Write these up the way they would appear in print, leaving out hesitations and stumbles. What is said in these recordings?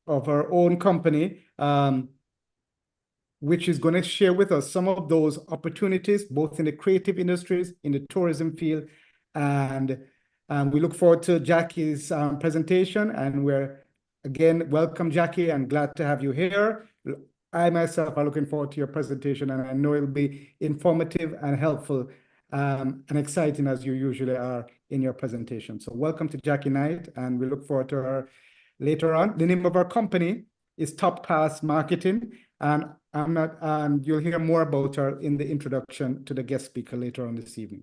of our own company, which is going to share with us some of those opportunities, both in the creative industries, in the tourism field. And we look forward to Jackie's presentation. And we're, again, welcome, Jackie, and glad to have you here. I myself are looking forward to your presentation, and I know it'll be informative and helpful and exciting as you usually are in your presentation. So welcome to Jackie Knight, and we look forward to her later on. The name of our company is Top Class Marketing, and you'll hear more about her in the introduction to the guest speaker later on this evening.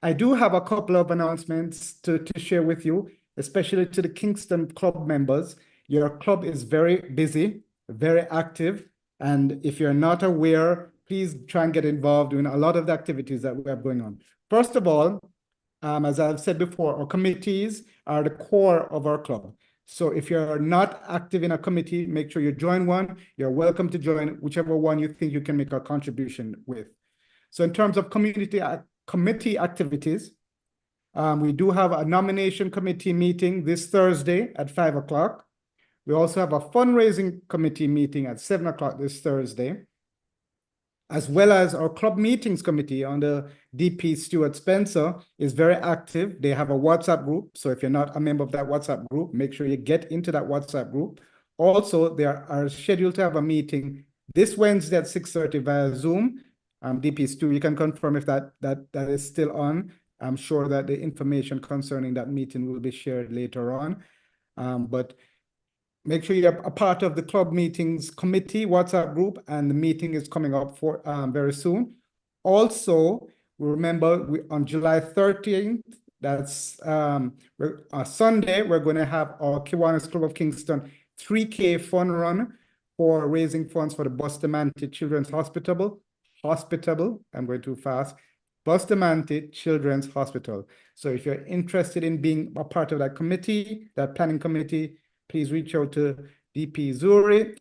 I do have a couple of announcements to share with you, especially to the Kingston Club members. Your club is very busy, very active, and if you're not aware, please try and get involved in a lot of the activities that we have going on. First of all, as I've said before, our committees are the core of our club. So if you're not active in a committee, make sure you join one. You're welcome to join whichever one you think you can make a contribution with. So in terms of committee activities, we do have a nomination committee meeting this Thursday at 5 o'clock. We also have a fundraising committee meeting at 7 o'clock this Thursday, as well as our club meetings committee under DP Stuart Spencer is very active. They have a WhatsApp group. So if you're not a member of that WhatsApp group, make sure you get into that WhatsApp group. Also, they are scheduled to have a meeting this Wednesday at 6:30 via Zoom. DP Stu, you can confirm if that is still on. I'm sure that the information concerning that meeting will be shared later on. But make sure you're a part of the club meetings committee WhatsApp group, and the meeting is coming up for very soon. Also, remember on July 13th, that's Sunday, we're going to have our Kiwanis Club of Kingston 3K fun run for raising funds for the Bustamante Children's Hospital. I'm going too fast. Bustamante Children's Hospital. So if you're interested in being a part of that committee, that planning committee, please reach out to VP Zuri,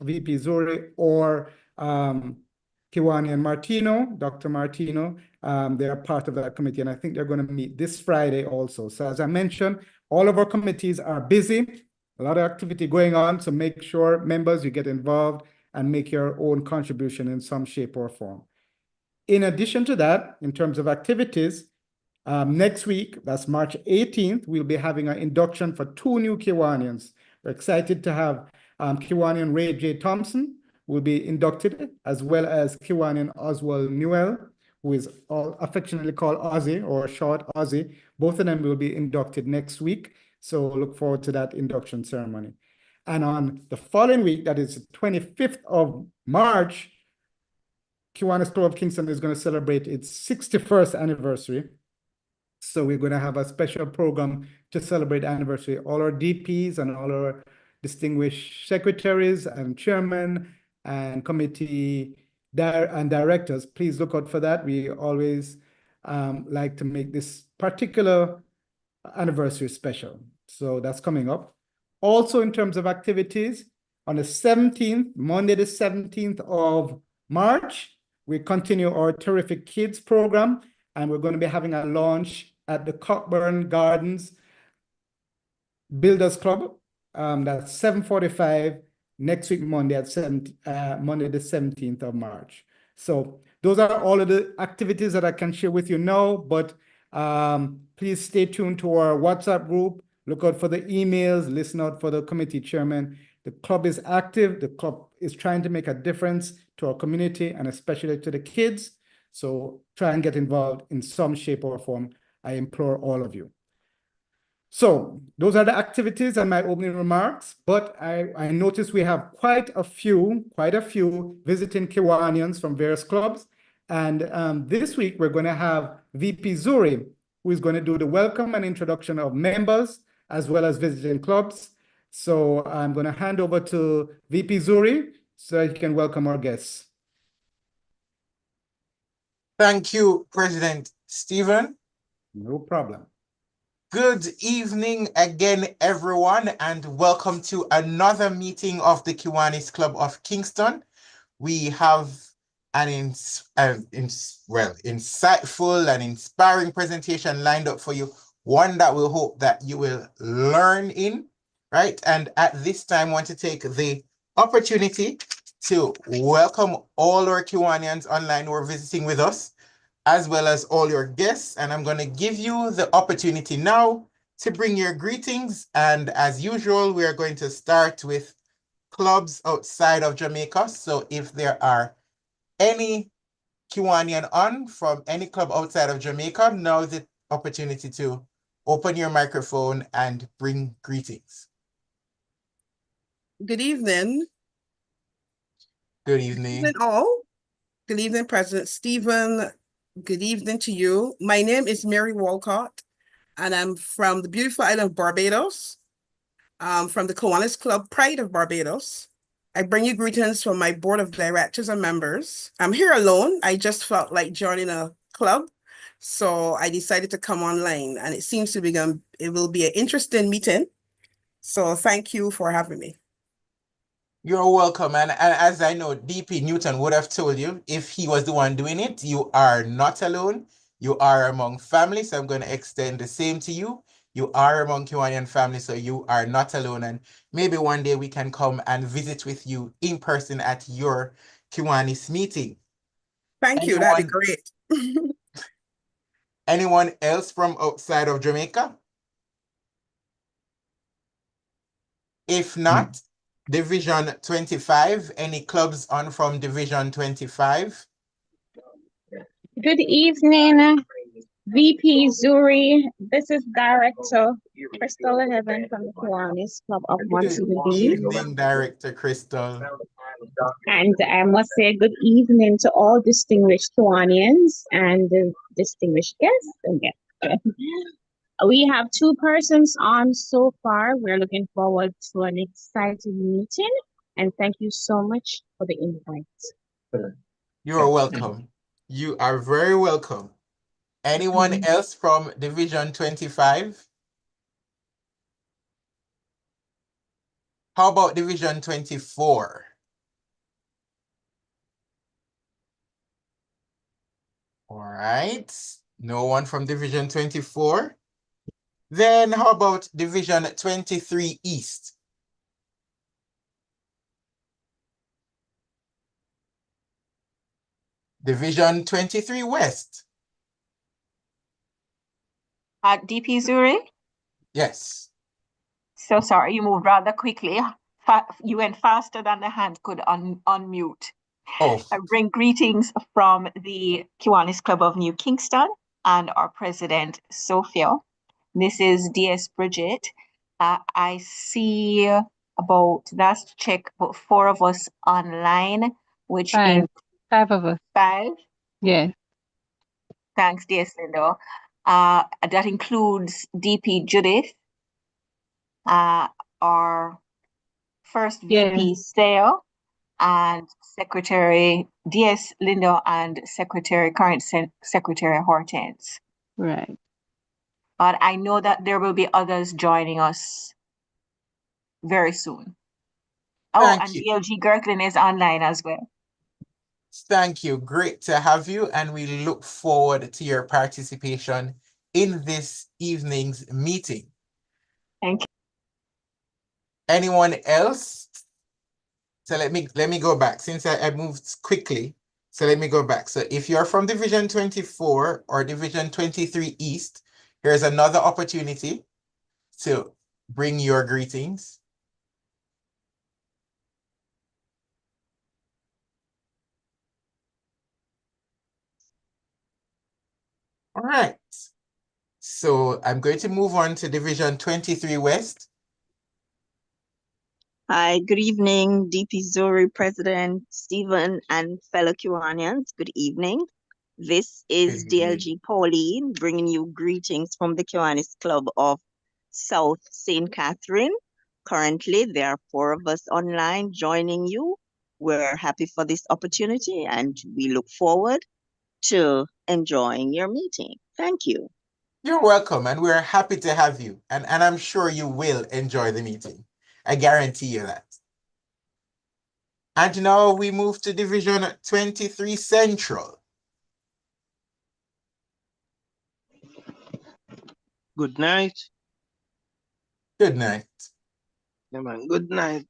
or Kiwani and Martino, Dr. Martino. They are part of that committee, and I think they're going to meet this Friday also. So as I mentioned, all of our committees are busy, a lot of activity going on, so make sure, members, you get involved and make your own contribution in some shape or form. In addition to that, in terms of activities, next week, that's March 18th, we'll be having an induction for 2 new Kiwanians. We're excited to have Kiwanian Ray J. Thompson will be inducted, as well as Kiwanian Oswald Newell, who is affectionately called Ozzy, or short Ozzy. Both of them will be inducted next week. So look forward to that induction ceremony. And on the following week, that is the 25th of March, Kiwanis Club of Kingston is going to celebrate its 61st anniversary. So we're going to have a special program to celebrate the anniversary. All our DPs and all our distinguished secretaries and chairmen and committee and directors, please look out for that. We always like to make this particular anniversary special. So that's coming up. Also, in terms of activities, on the 17th, Monday the 17th of March, we continue our Terrific Kids program, and we're going to be having a launch at the Cockburn Gardens Builders Club. That's 7:45 next week, Monday Monday the 17th of March. So those are all of the activities that I can share with you now, but please stay tuned to our WhatsApp group. Look out for the emails, listen out for the committee chairman. The club is active. The club is trying to make a difference to our community and especially to the kids. So try and get involved in some shape or form. I implore all of you. So those are the activities and my opening remarks, but I noticed we have quite a few visiting Kiwanians from various clubs. And this week we're going to have VP Zuri, who is going to do the welcome and introduction of members as well as visiting clubs. So I'm going to hand over to VP Zuri so he can welcome our guests. Thank you, President Stephen. No problem. Good evening again, everyone, and welcome to another meeting of the Kiwanis Club of Kingston. We have an insightful and inspiring presentation lined up for you, one that we hope that you will learn in right? And at this time, I want to take the opportunity to welcome all our Kiwanians online who are visiting with us, as well as all your guests. And I'm going to give you the opportunity now to bring your greetings. And as usual, we are going to start with clubs outside of Jamaica. So if there are any Kiwanian on from any club outside of Jamaica, now is the opportunity to open your microphone and bring greetings. Good evening. Good evening. Good evening, all. Good evening, President Stephen. Good evening to you. My name is Mary Walcott, and I'm from the beautiful island of Barbados, from the Kiwanis Club Pride of Barbados. I bring you greetings from my board of directors and members. I'm here alone. I just felt like joining a club, so I decided to come online, and it seems to be it will be an interesting meeting. So thank you for having me. You're welcome. And as I know, DP Newton would have told you, if he was the one doing it, you are not alone. You are among family. So I'm going to extend the same to you. You are among Kiwanian family, so you are not alone. And maybe one day we can come and visit with you in person at your Kiwanis meeting. Thank you. That'd be great. Anyone else from outside of Jamaica? If not, Division 25, any clubs on from Division 25? Good evening, VP Zuri. This is Director Crystal Heaven from the Kiwanis Club of Montego Good Bay. evening, Director Crystal. And I must say good evening to all distinguished Kiwanians and distinguished guests. We have 2 persons on so far. We're looking forward to an exciting meeting. And thank you so much for the invite. You're welcome. You are very welcome. Anyone else from Division 25? How about Division 24? All right. No one from Division 24. Then how about Division 23 East? Division 23 West? DP Zuri? Yes. So sorry, you moved rather quickly. You went faster than the hand could unmute. Oh. I bring greetings from the Kiwanis Club of New Kingston and our president, Sophia. This is DS Bridget. I see about, last check, about 4 of us online, which Five of us. 5. Yes. Thanks, DS Lindo. That includes DP Judith, our first VP Sale, and Secretary DS Lindo and current Secretary Hortense. Right. But I know that there will be others joining us very soon. Oh, and DLG Gerklin is online as well. Thank you. Great to have you, and we look forward to your participation in this evening's meeting. Thank you. Anyone else? So let me go back since I moved quickly. So let me go back. So if you're from Division 24 or Division 23 East, here's another opportunity to bring your greetings. All right. So I'm going to move on to Division 23 West. Hi, good evening, DP Zuri, President Stephen, and fellow Kiwanians. Good evening. This is DLG Pauline bringing you greetings from the Kiwanis Club of South St. Catherine. Currently, there are 4 of us online joining you. We're happy for this opportunity and we look forward to enjoying your meeting. Thank you. You're welcome, and we're happy to have you. And I'm sure you will enjoy the meeting. I guarantee you that. And now we move to Division 23 Central. Good night. Good night. Yeah, man. Good night.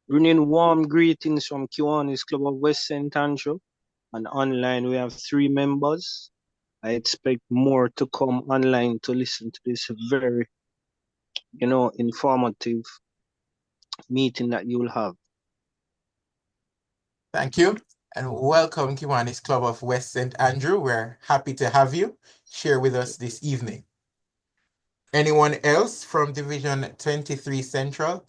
Bringing warm greetings from Kiwanis Club of West St. Andrew. And online, we have 3 members. I expect more to come online to listen to this very, informative meeting that you'll have. Thank you. And welcome, Kiwanis Club of West St. Andrew. We're happy to have you share with us this evening. Anyone else from Division 23 Central?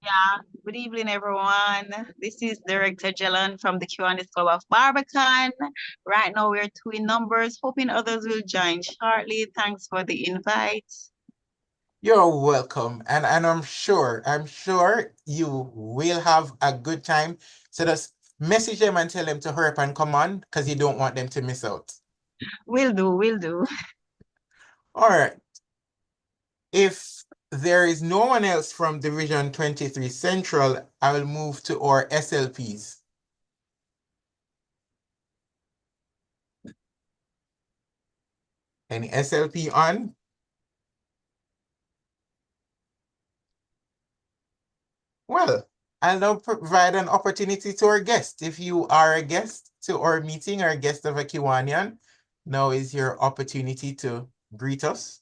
Yeah, good evening, everyone. This is Director Jelon from the Kiwanis Club of Barbican. Right now, we're 2 in numbers, hoping others will join shortly. Thanks for the invite. You're welcome. And I'm sure you will have a good time. So just message them and tell them to hurry up and come on because you don't want them to miss out. Will do. All right. If there is no one else from Division 23 Central, I will move to our SLPs. Any SLP on? Well, I'll now provide an opportunity to our guest. If you are a guest to our meeting or a guest of a Kiwanian, now is your opportunity to greet us.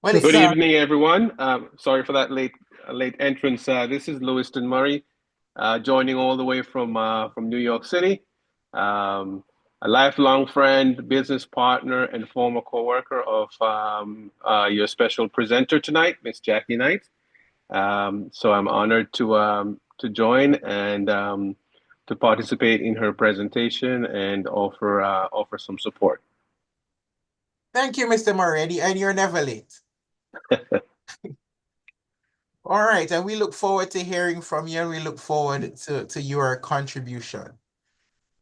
Well, Good evening, everyone. Sorry for that late entrance. This is Lewiston Murray, joining all the way from New York City. A lifelong friend, business partner, and former co-worker of your special presenter tonight, Miss Jackie Knight. So I'm honored to join and to participate in her presentation and offer some support. Thank you, Mr. Murray, and you're never late. All right, and we look forward to hearing from you. We look forward to your contribution.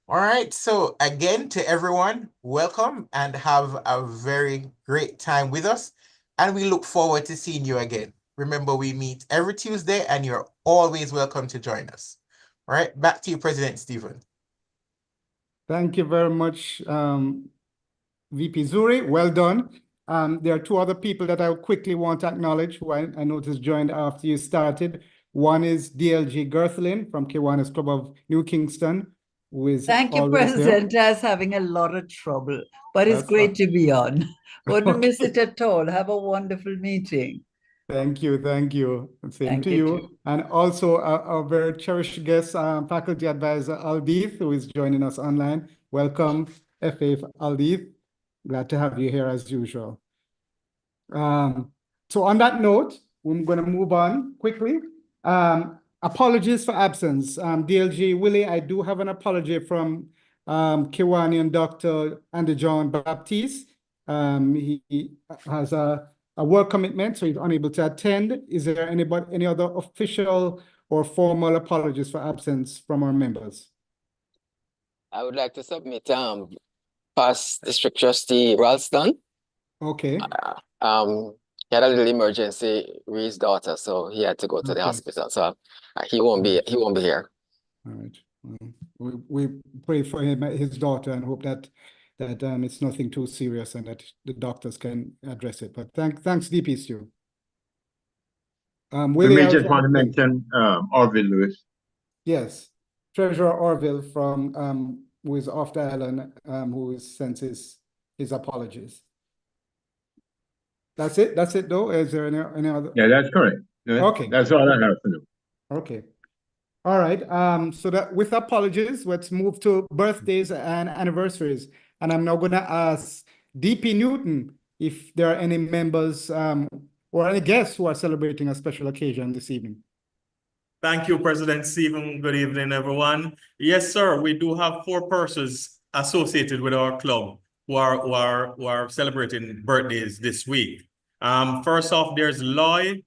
All right, so again, to everyone, welcome and have a very great time with us. And we look forward to seeing you again. Remember, we meet every Tuesday and you're always welcome to join us. All right, back to you, President Stephen. Thank you very much, VP Zuri. Well done. There are 2 other people that I quickly want to acknowledge who I noticed joined after you started. One is DLG Gerthlin from Kiwanis Club of New Kingston, who is Thank you, always President. there. I was having a lot of trouble, but it's That's great fine. to be on. Wouldn't Okay. miss it at all. Have a wonderful meeting. Thank you. Same Thank to you you. too. And also our very cherished guest, faculty advisor Aldith, who is joining us online. Welcome, FA Aldith. Glad to have you here as usual. So on that note, we're going to move on quickly. Apologies for absence. DLG Willie, I do have an apology from Kiwanian Dr. Andy John Baptiste. He has a work commitment, so he's unable to attend. Is there any other official or formal apologies for absence from our members? I would like to submit past District Trustee Ralston. Okay. He had a little emergency with his daughter, so he had to go to the hospital. So he won't be here. All right. We pray for him, his daughter, and hope that it's nothing too serious and that the doctors can address it. But thanks, DP Stu. We may just want to mention Orville Lewis. Yes, Treasurer Orville from who is off the island, who sends his apologies. That's it though. Is there any other? Yeah, that's correct. Okay. That's all I have for you. Okay. All right. So that with apologies, let's move to birthdays and anniversaries. And I'm now going to ask DP Newton if there are any members or any guests who are celebrating a special occasion this evening. Thank you, President Stephen. Good evening, everyone. Yes, sir. We do have 4 persons associated with our club who are celebrating birthdays this week. First off, there's Loy.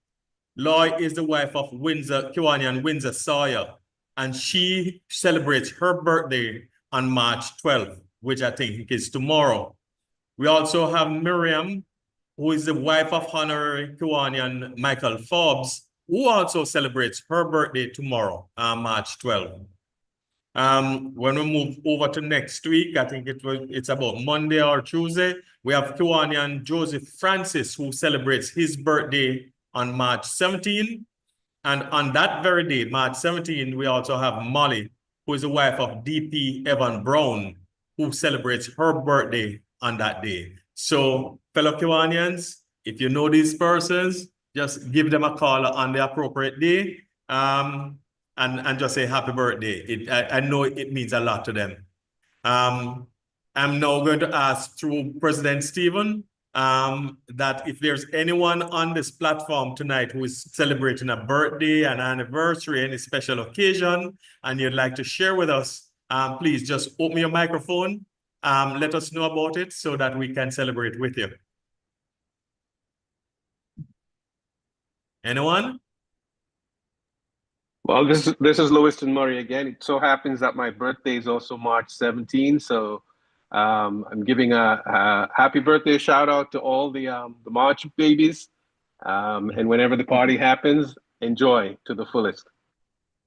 Loy is the wife of Kiwanian Windsor Sawyer, and she celebrates her birthday on March 12th, which I think is tomorrow. We also have Miriam, who is the wife of Honorary Kiwanian Michael Forbes, who also celebrates her birthday tomorrow, March 12th. When we move over to next week, I think it's about Monday or Tuesday, we have Kiwanian Joseph Francis, who celebrates his birthday on March 17. And on that very day, March 17, we also have Molly, who is the wife of DP Evan Brown, who celebrates her birthday on that day. So, fellow Kiwanians, if you know these persons, just give them a call on the appropriate day, and just say happy birthday. I know it means a lot to them. I'm now going to ask through President Stephen that if there's anyone on this platform tonight who is celebrating a birthday, an anniversary, any special occasion, and you'd like to share with us, please just open your microphone. Let us know about it so that we can celebrate with you. Anyone? Well, this is Lewiston Murray again. It so happens that my birthday is also March 17, so I'm giving a happy birthday shout out to all the March babies. And whenever the party happens, enjoy to the fullest.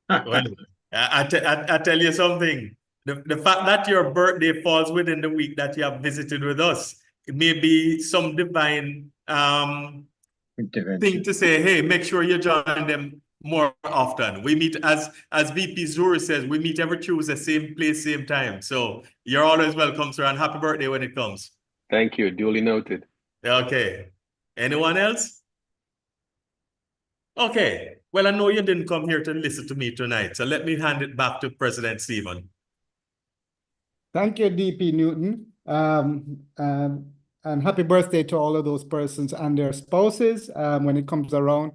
Well, I tell you something. The fact that your birthday falls within the week that you have visited with us, it may be some divine thing to say, hey, make sure you join them more often. We meet, as VP Zuri says, we meet every Tuesday, same place, same time. So you're always welcome, sir, and happy birthday when it comes. Thank you. Duly noted. Okay. Anyone else? Okay. Well, I know you didn't come here to listen to me tonight, so let me hand it back to President Stephen. Thank you, DP Newton. And happy birthday to all of those persons and their spouses when it comes around.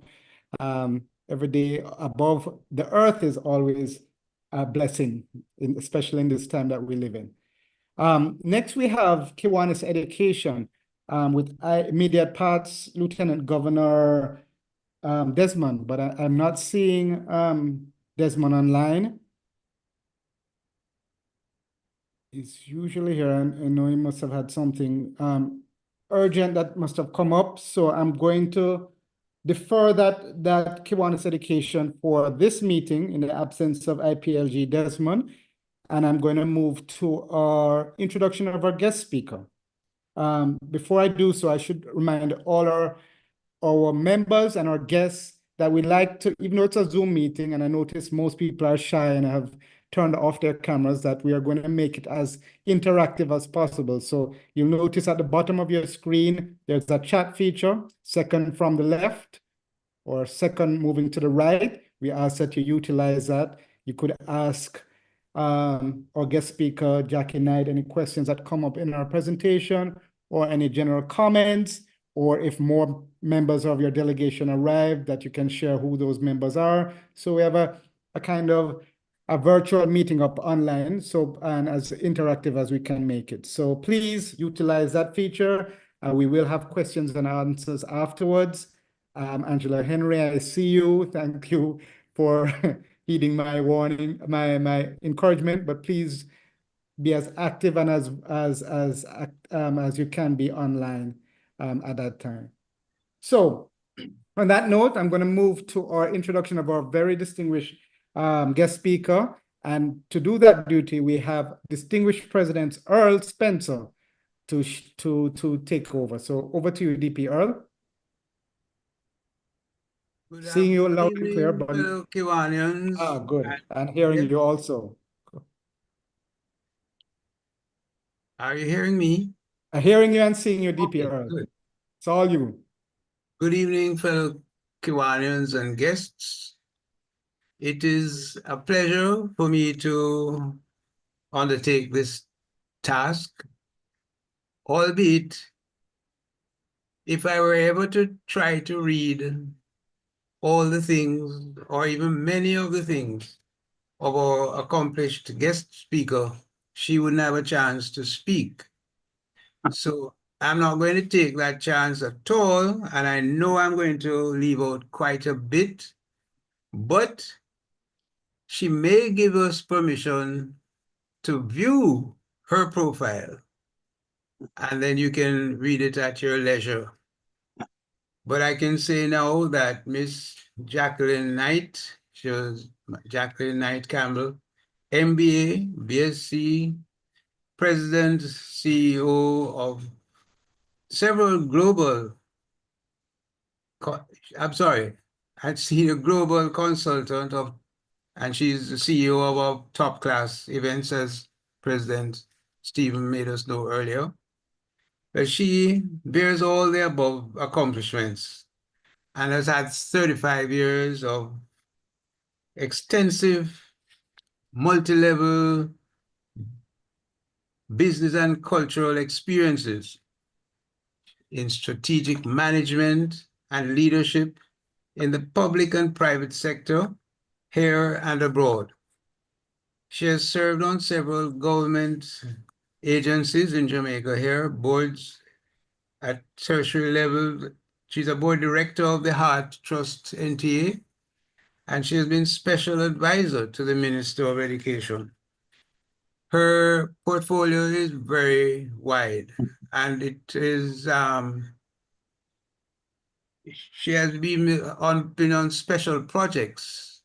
Every day above the earth is always a blessing, especially in this time that we live in. Next, we have Kiwanis Education with immediate parts Lieutenant Governor Desmond, but I'm not seeing Desmond online. He's usually here, and I know he must have had something urgent that must have come up, so I'm going to defer that Kiwanis Education for this meeting in the absence of IPLG Desmond, and I'm going to move to our introduction of our guest speaker. Before I do so, I should remind all our members and our guests that we like to, even though it's a Zoom meeting, and I notice most people are shy and have turned off their cameras, that we are going to make it as interactive as possible. So you'll notice at the bottom of your screen, there's a chat feature, second from the left or second moving to the right. We ask that you utilize that. You could ask our guest speaker, Jackie Knight, any questions that come up in our presentation or any general comments, or if more members of your delegation arrive, that you can share who those members are. So we have a kind of a virtual meeting up online, so and as interactive as we can make it. So please utilize that feature. We will have questions and answers afterwards. Angela Henry, I see you. Thank you for heeding my warning, my encouragement. But please be as active and as you can be online at that time. So on that note, I'm going to move to our introduction of our very distinguished guest speaker. And to do that duty, we have distinguished President Earl Spencer to take over. So over to you, DP Earl. Seeing you loud and clear, but Kiwanians. good. And hearing you also. Are you hearing me? I'm hearing you and seeing you, DP Okay, Earl. good. It's all you. Good evening, fellow Kiwanians and guests. It is a pleasure for me to undertake this task, albeit if I were able to try to read all the things, or even many of the things of our accomplished guest speaker, she wouldn't have a chance to speak. So I'm not going to take that chance at all, and I know I'm going to leave out quite a bit, but she may give us permission to view her profile, and then you can read it at your leisure. But I can say now that Miss Jacqueline Knight. She was Jacqueline Knight Campbell, MBA, BSc, President, CEO of several global, I'm sorry, I'd seen a global consultant of, and she's the CEO of our top class events, as President Stephen made us know earlier. But she bears all the above accomplishments and has had 35 years of extensive, multi-level business and cultural experiences in strategic management and leadership in the public and private sector, here and abroad. She has served on several government agencies in Jamaica here, boards at tertiary level. She's a board director of the Heart Trust NTA, and she has been special advisor to the Minister of Education. Her portfolio is very wide, and it is, she has been on special projects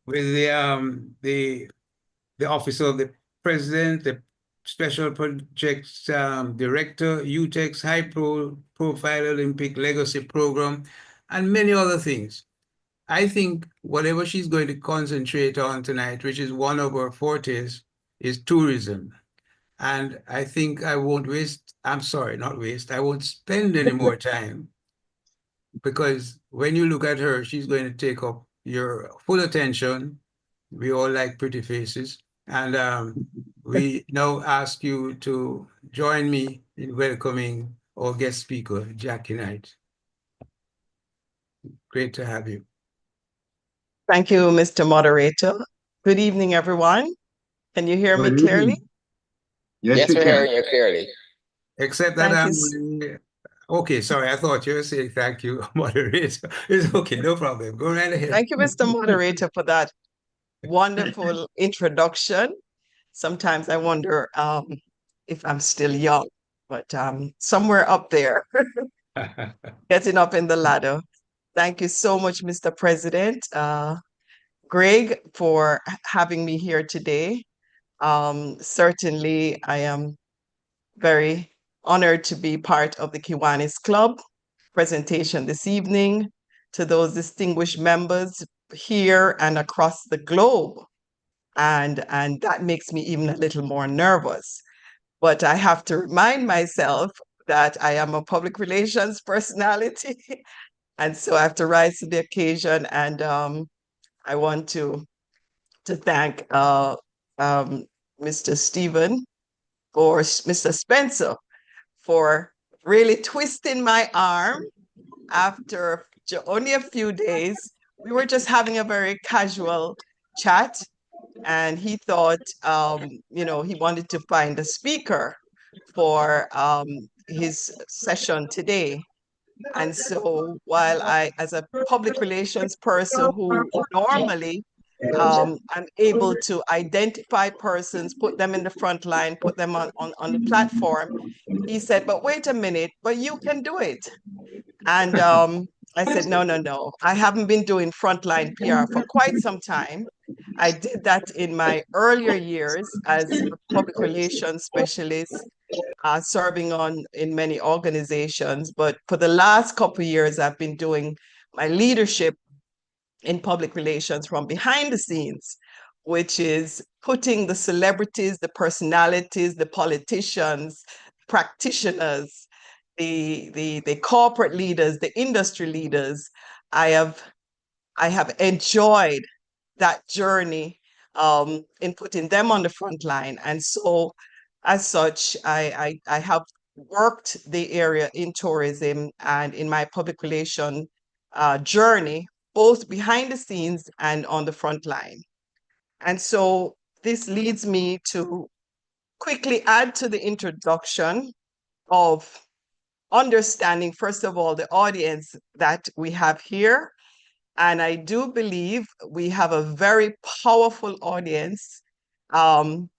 with the Office of the President, the Special Projects Director, UTEX High Profile Olympic Legacy Program, and many other things. I think whatever she's going to concentrate on tonight, which is one of her fortes, is tourism. And I think I won't waste, I'm sorry, not waste, I won't spend any more time, because when you look at her, she's going to take up your full attention. We all like pretty faces. And we now ask you to join me in welcoming our guest speaker, Jackie Knight. Great to have you. Thank you, Mr. Moderator. Good evening, everyone. Can you hear me clearly? Yes, we're hearing you clearly. Except that okay, sorry, I thought you were saying thank you, moderator. It's okay, no problem. Go right ahead. Thank you, Mr. Moderator, for that wonderful introduction. Sometimes I wonder if I'm still young, but somewhere up there, getting up in the ladder. Thank you so much, Mr. President. Greg, for having me here today. Certainly, I am very honored to be part of the Kiwanis Club presentation this evening. To those distinguished members here and across the globe. And that makes me even a little more nervous. But I have to remind myself that I am a public relations personality. And so I have to rise to the occasion. And I want to thank Mr. Stephen or Mr. Spencer for really twisting my arm after only a few days. We were just having a very casual chat, and he thought, you know, he wanted to find a speaker for his session today. And so while I, as a public relations person who normally I'm able to identify persons, put them in the front line, put them on the platform, he said, but wait a minute, but you can do it. And I said, no. I haven't been doing frontline PR for quite some time. I did that in my earlier years as a public relations specialist, serving in many organizations. But for the last couple of years, I've been doing my leadership in public relations from behind the scenes, which is putting the celebrities, the personalities, the politicians, practitioners, the corporate leaders, the industry leaders. I have enjoyed that journey in putting them on the front line. And so as such, I have worked the area in tourism and in my public relation journey, both behind the scenes and on the front line. And so this leads me to quickly add to the introduction of understanding, first of all, the audience that we have here. And I do believe we have a very powerful audience of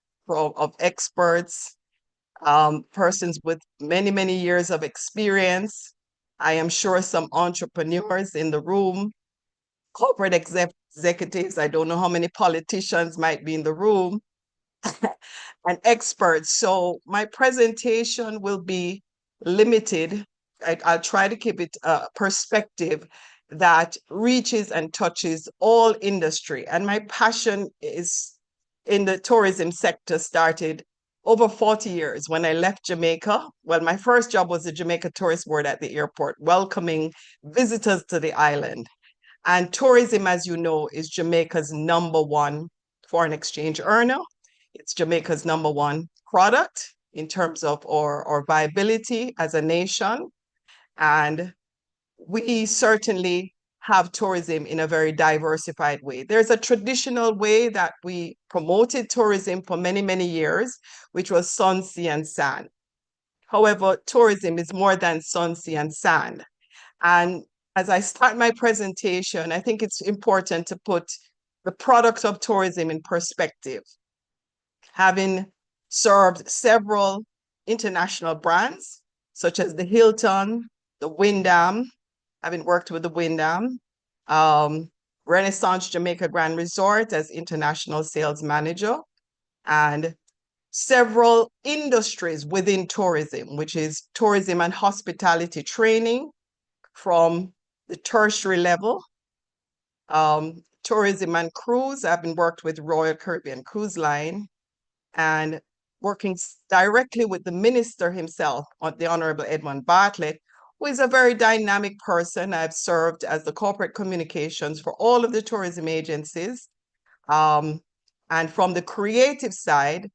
experts, persons with many, many years of experience. I am sure some entrepreneurs in the room, corporate executives. I don't know how many politicians might be in the room and experts. So my presentation will be limited. I'll try to keep it a perspective that reaches and touches all industry. And my passion is in the tourism sector started over 40 years when I left Jamaica. Well, my first job was the Jamaica Tourist Board at the airport, welcoming visitors to the island. And tourism, as you know, is Jamaica's #1 foreign exchange earner. It's Jamaica's #1 product in terms of our viability as a nation. And we certainly have tourism in a very diversified way. There's a traditional way that we promoted tourism for many, many years, which was sun, sea, and sand. However, tourism is more than sun, sea, and sand. And as I start my presentation, I think it's important to put the product of tourism in perspective. Having served several international brands, such as the Hilton, the Wyndham, having worked with the Wyndham, Renaissance Jamaica Grand Resort as international sales manager, and several industries within tourism, which is tourism and hospitality training from the tertiary level, tourism and cruise. I've been worked with Royal Caribbean Cruise Line and working directly with the minister himself, the Honorable Edmund Bartlett, who is a very dynamic person. I've served as the corporate communications for all of the tourism agencies. And from the creative side,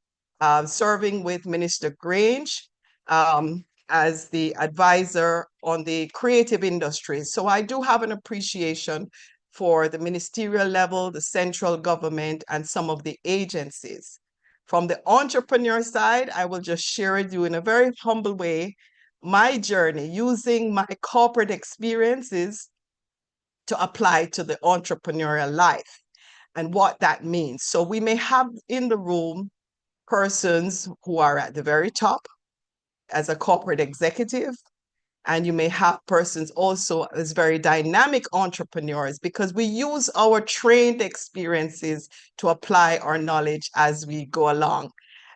serving with Minister Grange as the advisor on the creative industries. So I do have an appreciation for the ministerial level, the central government, and some of the agencies. From the entrepreneur side, I will just share with you in a very humble way my journey using my corporate experiences to apply to the entrepreneurial life and what that means. So we may have in the room persons who are at the very top as a corporate executive, and you may have persons also as very dynamic entrepreneurs, because we use our trained experiences to apply our knowledge as we go along.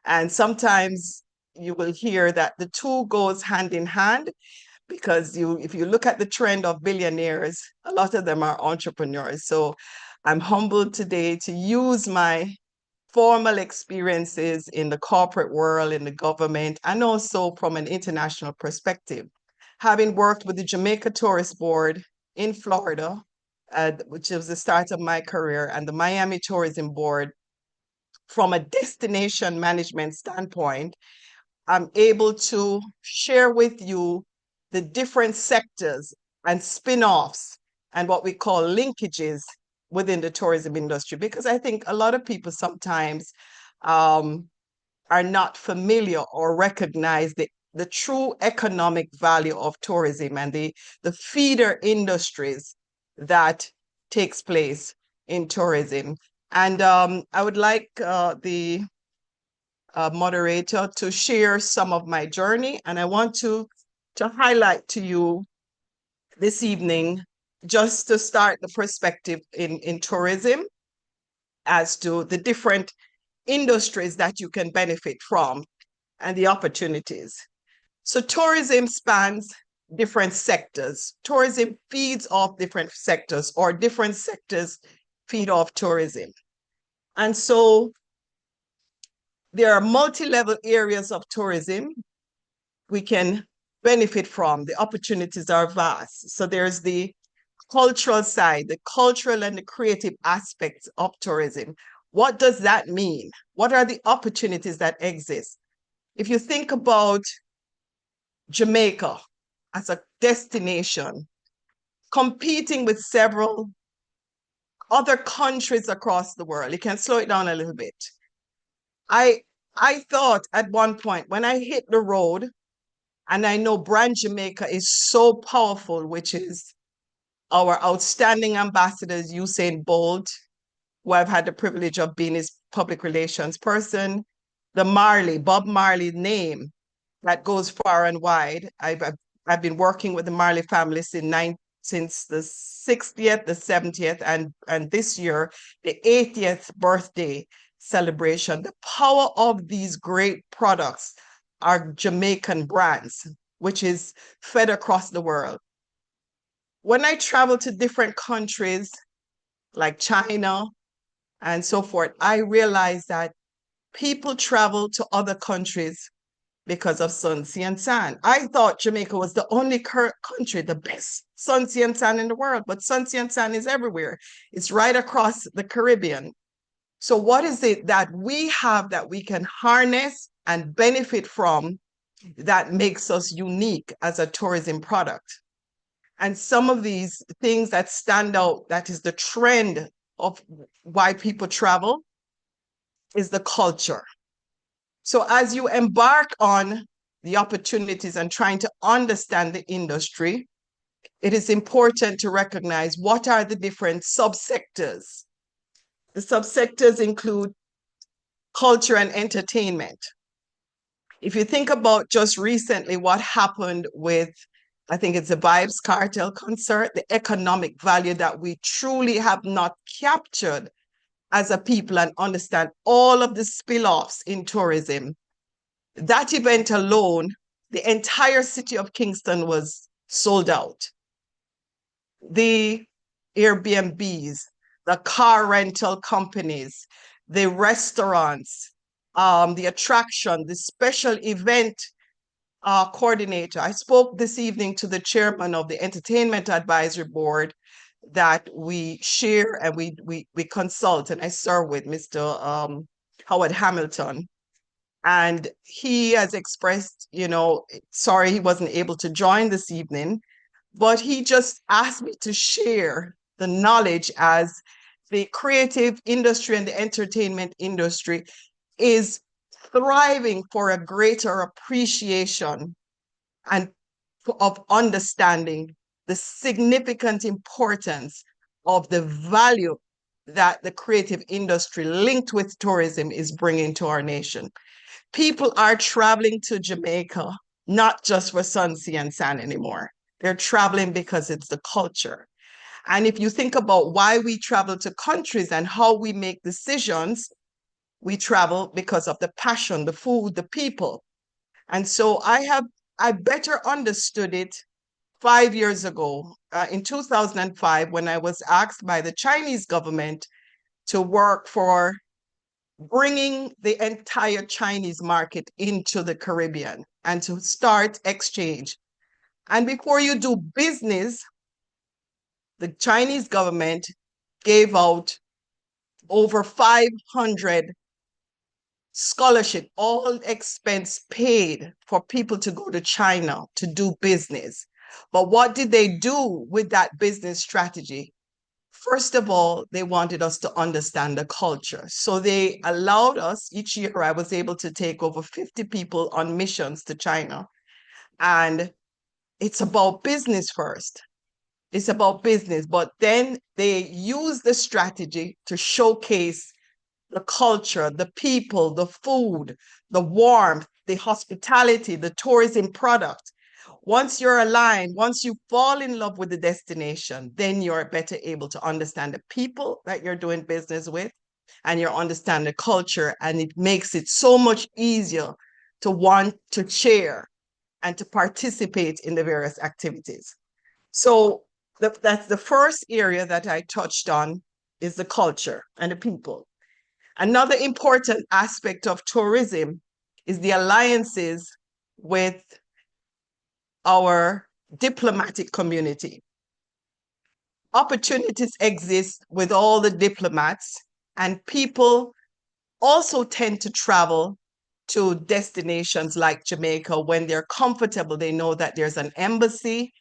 And sometimes you will hear that the two goes hand in hand, because if you look at the trend of billionaires, a lot of them are entrepreneurs. So I'm humbled today to use my formal experiences in the corporate world, in the government, and also from an international perspective. Having worked with the Jamaica Tourist Board in Florida, which was the start of my career, and the Miami Tourism Board, from a destination management standpoint, I'm able to share with you the different sectors and spin-offs and what we call linkages within the tourism industry, because I think a lot of people sometimes are not familiar or recognize the true economic value of tourism and the feeder industries that takes place in tourism. And I would like the moderator to share some of my journey. And I want to highlight to you this evening, just to start the perspective in tourism as to the different industries that you can benefit from and the opportunities. So tourism spans different sectors. Tourism feeds off different sectors, or different sectors feed off tourism. And so there are multi-level areas of tourism we can benefit from. The opportunities are vast. So there's the cultural side, the cultural and the creative aspects of tourism. What does that mean? What are the opportunities that exist? If you think about Jamaica as a destination, competing with several other countries across the world, you can slow it down a little bit. I thought at one point when I hit the road, and I know Brand Jamaica is so powerful, which is our outstanding ambassadors, Usain Bolt, who I've had the privilege of being his public relations person, the Bob Marley name that goes far and wide. I've been working with the Marley family since since the 60th, the 70th, and this year, the 80th birthday celebration. The power of these great products are Jamaican brands, which is fed across the world. When I travel to different countries like China and so forth, I realize that people travel to other countries because of Sun Sea and Sand. I thought Jamaica was the only country, the best Sun Sea and Sand in the world, but Sun Sea and Sand is everywhere. It's right across the Caribbean. So what is it that we have that we can harness and benefit from that makes us unique as a tourism product? And some of these things that stand out, that is the trend of why people travel, is the culture. So as you embark on the opportunities and trying to understand the industry, it is important to recognize what are the different subsectors. The subsectors include culture and entertainment. If you think about just recently what happened with, I think it's the Vibes Cartel concert, the economic value that we truly have not captured as a people and understand all of the spill-offs in tourism. That event alone, the entire city of Kingston was sold out. The Airbnbs, the car rental companies, the restaurants, the attraction, the special event coordinator. I spoke this evening to the chairman of the Entertainment Advisory Board that we share and we consult, and I serve with Mr. Howard Hamilton. And he has expressed, sorry he wasn't able to join this evening, but he just asked me to share the knowledge as the creative industry and the entertainment industry is thriving for a greater appreciation and of understanding the significant importance of the value that the creative industry linked with tourism is bringing to our nation. People are traveling to Jamaica, not just for Sun, Sea, and Sand anymore. They're traveling because it's the culture. And if you think about why we travel to countries and how we make decisions, we travel because of the passion, the food, the people. And so I better understood it 5 years ago, in 2005, when I was asked by the Chinese government to work for bringing the entire Chinese market into the Caribbean and to start exchange. And before you do business, the Chinese government gave out over 500 scholarship, all expense paid for people to go to China to do business. But what did they do with that business strategy? First of all, they wanted us to understand the culture. So they allowed us, each year I was able to take over 50 people on missions to China. And it's about business first. It's about business, but then they use the strategy to showcase the culture, the people, the food, the warmth, the hospitality, the tourism product. Once you're aligned, once you fall in love with the destination, then you're better able to understand the people that you're doing business with, and you understand the culture, and it makes it so much easier to want to share and to participate in the various activities. So that's the first area that I touched on, is the culture and the people. Another important aspect of tourism is the alliances with our diplomatic community. Opportunities exist with all the diplomats, and people also tend to travel to destinations like Jamaica when they're comfortable. They know that there's an embassy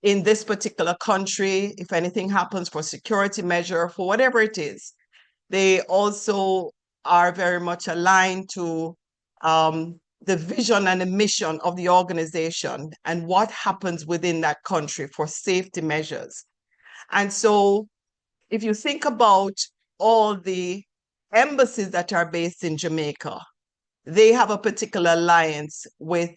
in this particular country. If anything happens for security measure, for whatever it is, they also are very much aligned to the vision and the mission of the organization and what happens within that country for safety measures. And so if you think about all the embassies that are based in Jamaica, they have a particular alliance with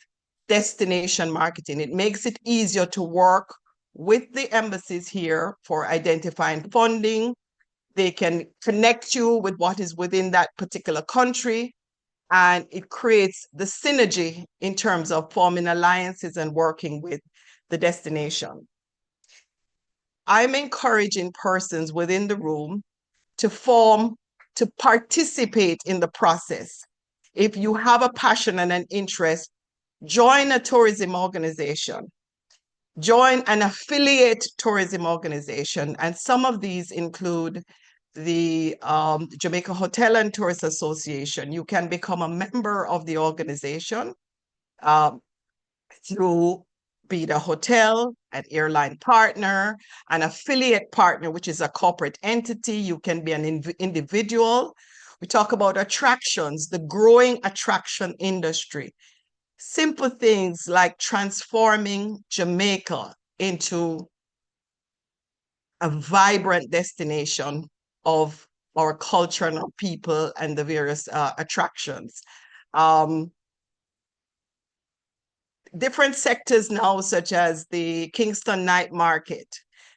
destination marketing. It makes it easier to work with the embassies here for identifying funding. They can connect you with what is within that particular country, and it creates the synergy in terms of forming alliances and working with the destination. I'm encouraging persons within the room to participate in the process. If you have a passion and an interest, join a tourism organization, join an affiliate tourism organization. And some of these include the Jamaica Hotel and Tourist Association. You can become a member of the organization through be it a hotel, an airline partner, an affiliate partner, which is a corporate entity. You can be an individual. We talk about attractions, the growing attraction industry. Simple things like transforming Jamaica into a vibrant destination of our culture and our people and the various attractions. Different sectors now, such as the Kingston Night Market,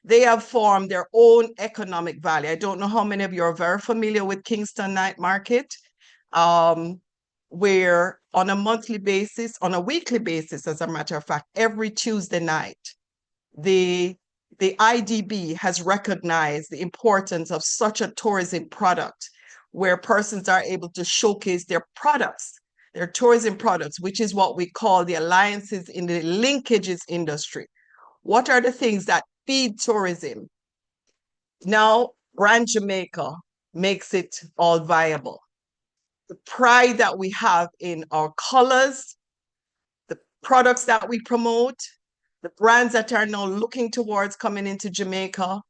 they have formed their own economic value. I don't know how many of you are very familiar with Kingston Night Market, where on a monthly basis, on a weekly basis, as a matter of fact, every Tuesday night, the IDB has recognized the importance of such a tourism product where persons are able to showcase their products, their tourism products, which is what we call the alliances in the linkages industry. What are the things that feed tourism? Now, Brand Jamaica makes it all viable. The pride that we have in our colors, the products that we promote, the brands that are now looking towards coming into Jamaica,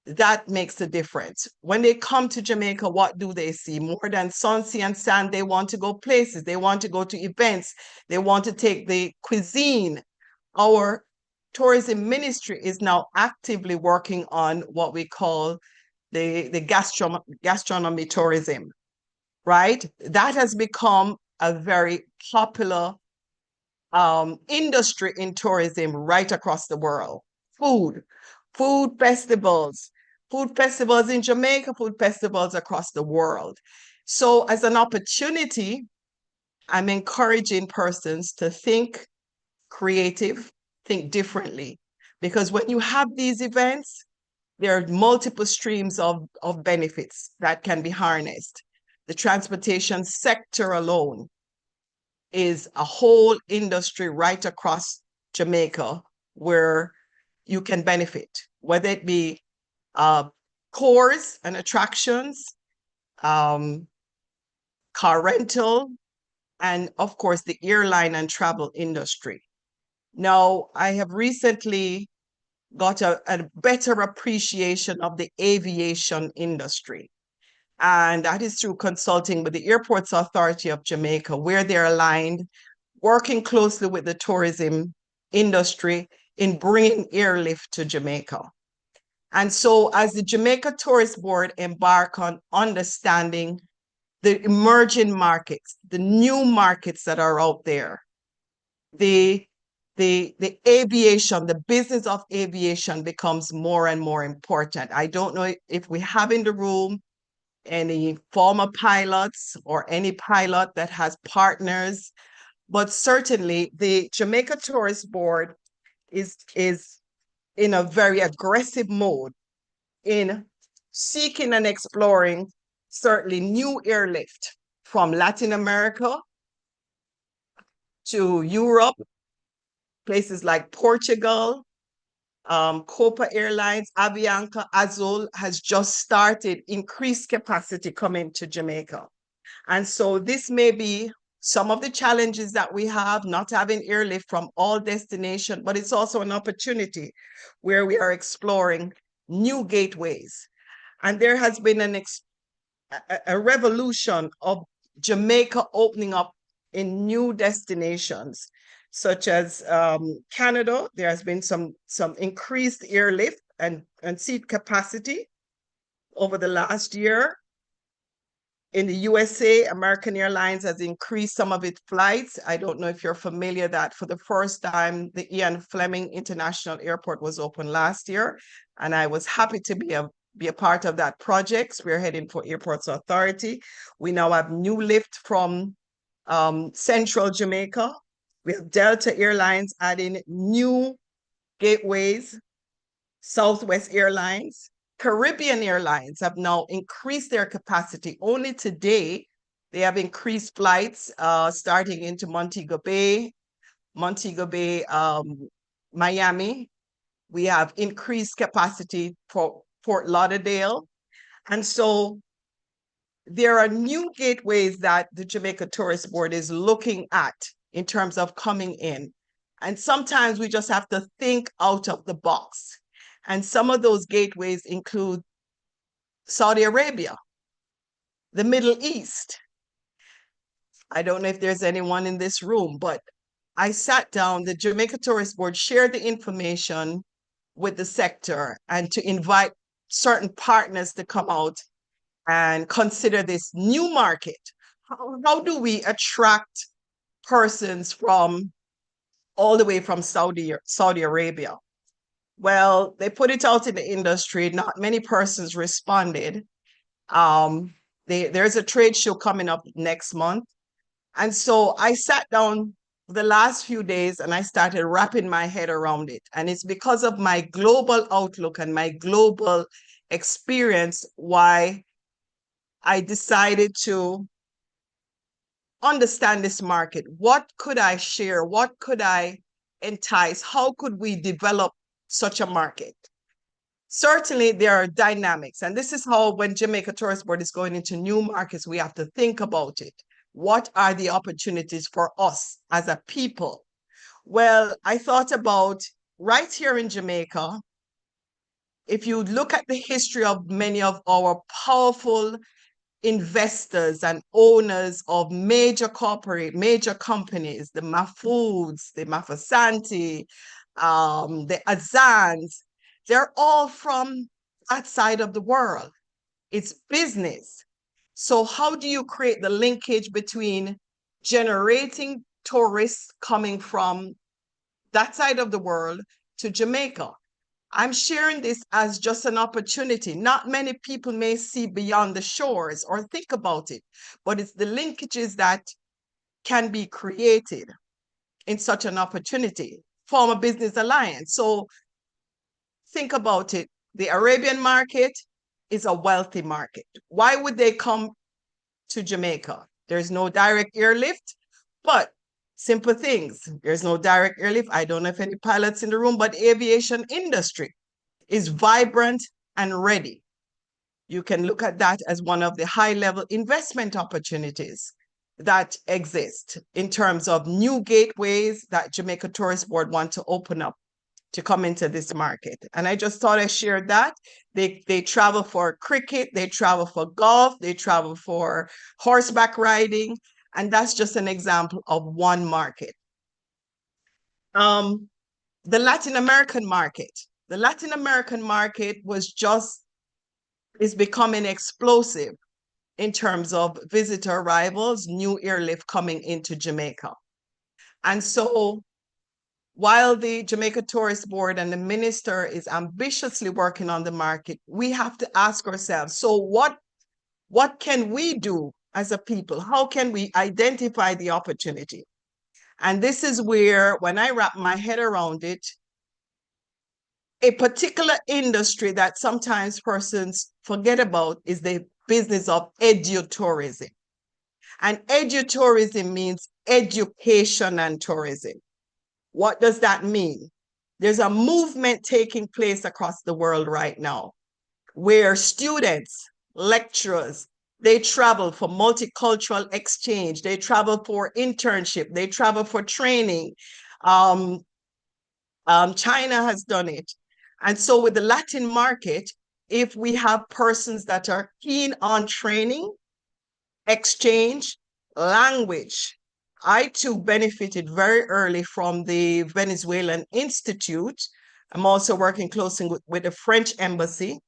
that makes a difference. When they come to Jamaica, what do they see? More than sun, sea, and sand, they want to go places. They want to go to events. They want to take the cuisine. Our tourism ministry is now actively working on what we call the gastronomy tourism, right? That has become a very popular industry in tourism right across the world. Food festivals in Jamaica, food festivals across the world. So as an opportunity, I'm encouraging persons to think creative, think differently. Because when you have these events, there are multiple streams of benefits that can be harnessed. The transportation sector alone is a whole industry right across Jamaica where you can benefit, whether it be tours and attractions, car rental, and of course the airline and travel industry. Now, I have recently got a better appreciation of the aviation industry. And that is through consulting with the Airports Authority of Jamaica, where they're aligned, working closely with the tourism industry in bringing airlift to Jamaica. And so as the Jamaica Tourist Board embark on understanding the emerging markets, the new markets that are out there, the aviation, the business of aviation becomes more and more important. I don't know if we have in the room any former pilots or any pilot that has partners, but certainly the Jamaica Tourist Board is in a very aggressive mode in seeking and exploring certainly new airlift from Latin America to Europe, places like Portugal, Copa Airlines, Avianca, Azul has just started increased capacity coming to Jamaica. And so this may be some of the challenges that we have, not having airlift from all destinations, but it's also an opportunity where we are exploring new gateways. And there has been a revolution of Jamaica opening up in new destinations, such as Canada. There has been some increased airlift and seat capacity over the last year. In the USA, American Airlines has increased some of its flights. I don't know if you're familiar that for the first time, the Ian Fleming International Airport was open last year. And I was happy to be a part of that project. We're heading for Airports Authority. We now have new lift from Central Jamaica. We have Delta Airlines adding new gateways, Southwest Airlines. Caribbean Airlines have now increased their capacity. Only today, they have increased flights starting into Montego Bay, Miami. We have increased capacity for Fort Lauderdale. And so there are new gateways that the Jamaica Tourist Board is looking at in terms of coming in. And sometimes we just have to think out of the box. And some of those gateways include Saudi Arabia, the Middle East. I don't know if there's anyone in this room, but I sat down, the Jamaica Tourist Board shared the information with the sector and to invite certain partners to come out and consider this new market. How do we attract persons from all the way from Saudi Arabia? Well, they put it out in the industry. Not many persons responded. There's a trade show coming up next month. And so I sat down the last few days and I started wrapping my head around it. And it's because of my global outlook and my global experience why I decided to understand this market. What could I share? What could I entice? How could we develop such a market? Certainly, there are dynamics. And this is how, when Jamaica Tourist Board is going into new markets, we have to think about it. What are the opportunities for us as a people? Well, I thought about right here in Jamaica, if you look at the history of many of our powerful investors and owners of major companies, the Mafoods, the Mafasanti, the Azans, they're all from that side of the world. It's business. So how do you create the linkage between generating tourists coming from that side of the world to Jamaica? I'm sharing this as just an opportunity. Not many people may see beyond the shores or think about it, but it's the linkages that can be created in such an opportunity. Form a business alliance. So think about it. The Arabian market is a wealthy market. Why would they come to Jamaica? There's no direct airlift, but simple things. There's no direct airlift. I don't know if any pilots in the room, but aviation industry is vibrant and ready. You can look at that as one of the high-level investment opportunities that exist in terms of new gateways that Jamaica Tourist Board want to open up to come into this market. And I just thought I shared that. They travel for cricket, they travel for golf, they travel for horseback riding, and that's just an example of one market. The Latin American market. The Latin American market is becoming explosive in terms of visitor arrivals, new airlift coming into Jamaica. And so while the Jamaica Tourist Board and the minister is ambitiously working on the market, we have to ask ourselves, so what can we do as a people? How can we identify the opportunity? And this is where, when I wrap my head around it, a particular industry that sometimes persons forget about is the business of edutourism. And edutourism means education and tourism. What does that mean? There's a movement taking place across the world right now where students, lecturers, they travel for multicultural exchange, they travel for internship, they travel for training. China has done it. And so with the Latin market, if we have persons that are keen on training, exchange, language. I too benefited very early from the Venezuelan Institute. I'm also working closely with the French embassy.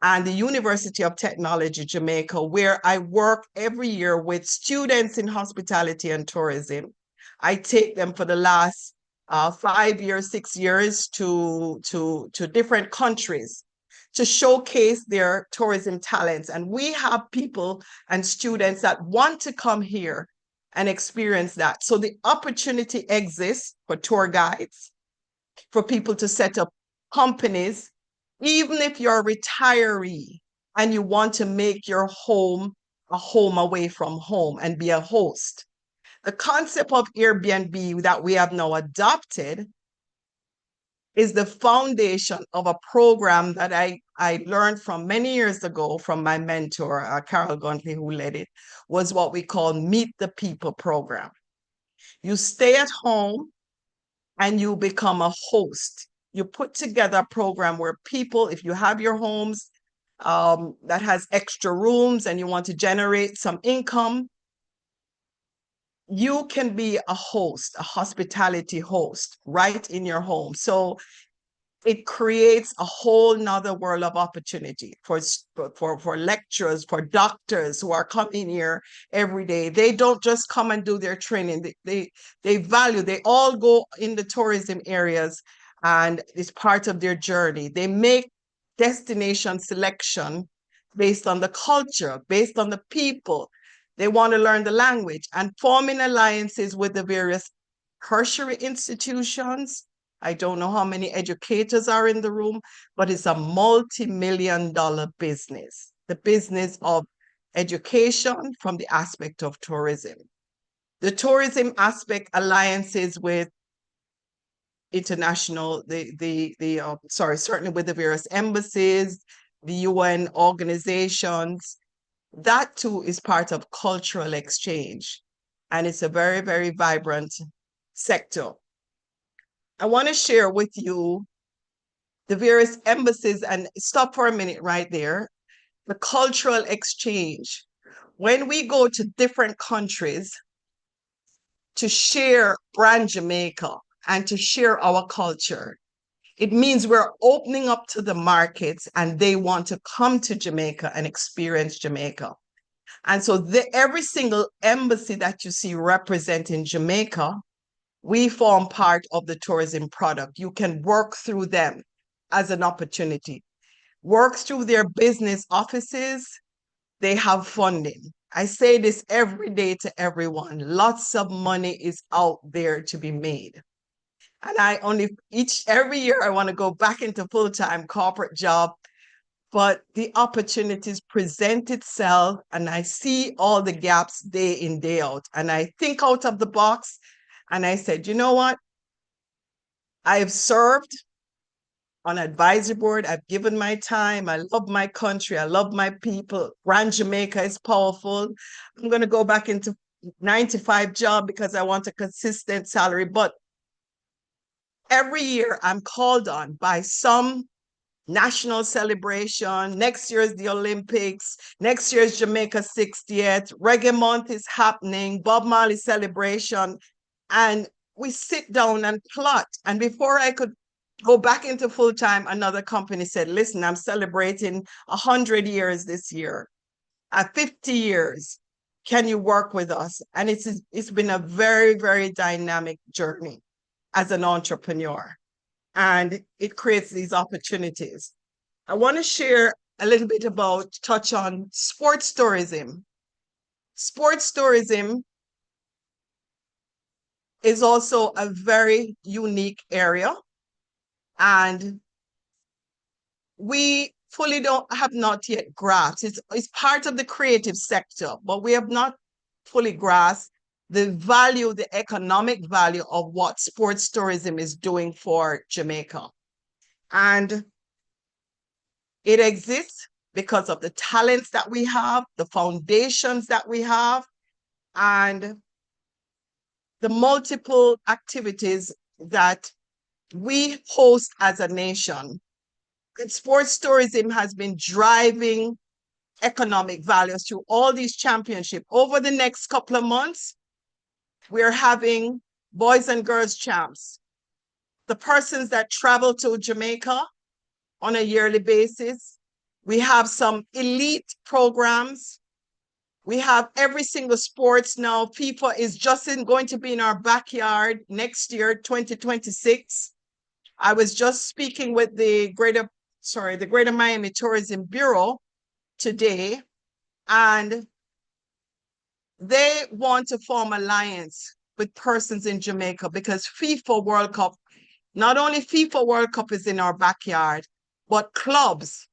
and the University of Technology, Jamaica, where I work every year with students in hospitality and tourism. I take them for the last 5 years, 6 years to different countries to showcase their tourism talents. And we have people and students that want to come here and experience that. So the opportunity exists for tour guides, for people to set up companies, even if you're a retiree and you want to make your home a home away from home and be a host. The concept of Airbnb that we have now adopted is the foundation of a program that I learned from many years ago from my mentor, Carol Guntley, who led it, was what we call Meet the People program. You stay at home and you become a host. You put together a program where people, if you have your homes that has extra rooms and you want to generate some income, you can be a host, a hospitality host right in your home. So it creates a whole nother world of opportunity for lecturers, for doctors who are coming here every day. They don't just come and do their training. They value, they all go in the tourism areas and it's part of their journey. They make destination selection based on the culture, based on the people. They want to learn the language and forming alliances with the various tertiary institutions. I don't know how many educators are in the room, but it's a multi-million-dollar business, the business of education from the aspect of tourism. The tourism aspect alliances with international, certainly with the various embassies, the UN organizations. That too is part of cultural exchange. And it's a very, very vibrant sector. I want to share with you the various embassies and stop for a minute right there. The cultural exchange. When we go to different countries to share brand Jamaica and to share our culture, it means we're opening up to the markets and they want to come to Jamaica and experience Jamaica. And so every single embassy that you see representing Jamaica, we form part of the tourism product. You can work through them as an opportunity. Work through their business offices. They have funding. I say this every day to everyone. Lots of money is out there to be made. And every year I want to go back into full-time corporate job, but the opportunities present itself and I see all the gaps day in, day out. And I think out of the box. And I said, you know what? I have served on advisory board. I've given my time. I love my country. I love my people. Brand Jamaica is powerful. I'm going to go back into 9-to-5 job because I want a consistent salary. But every year I'm called on by some national celebration. Next year is the Olympics. Next year is Jamaica 60th. Reggae Month is happening. Bob Marley celebration. And we sit down and plot. And before I could go back into full-time, another company said, listen, I'm celebrating 100 years this year, 50 years. Can you work with us? And it's been a very, very dynamic journey as an entrepreneur. And it creates these opportunities. I want to share a little bit touch on sports tourism. Sports tourism is also a very unique area. And we fully have not yet grasped. It's part of the creative sector, but we have not fully grasped the value, the economic value of what sports tourism is doing for Jamaica. And it exists because of the talents that we have, the foundations that we have, and the multiple activities that we host as a nation. And sports tourism has been driving economic values through all these championships. Over the next couple of months, we're having boys and girls champs. The persons that travel to Jamaica on a yearly basis We have some elite programs. We have every single sports now. FIFA is just going to be in our backyard next year, 2026. I was just speaking with the Greater Miami Tourism Bureau today, and they want to form alliance with persons in Jamaica because FIFA World Cup, not only FIFA World Cup is in our backyard, but clubs.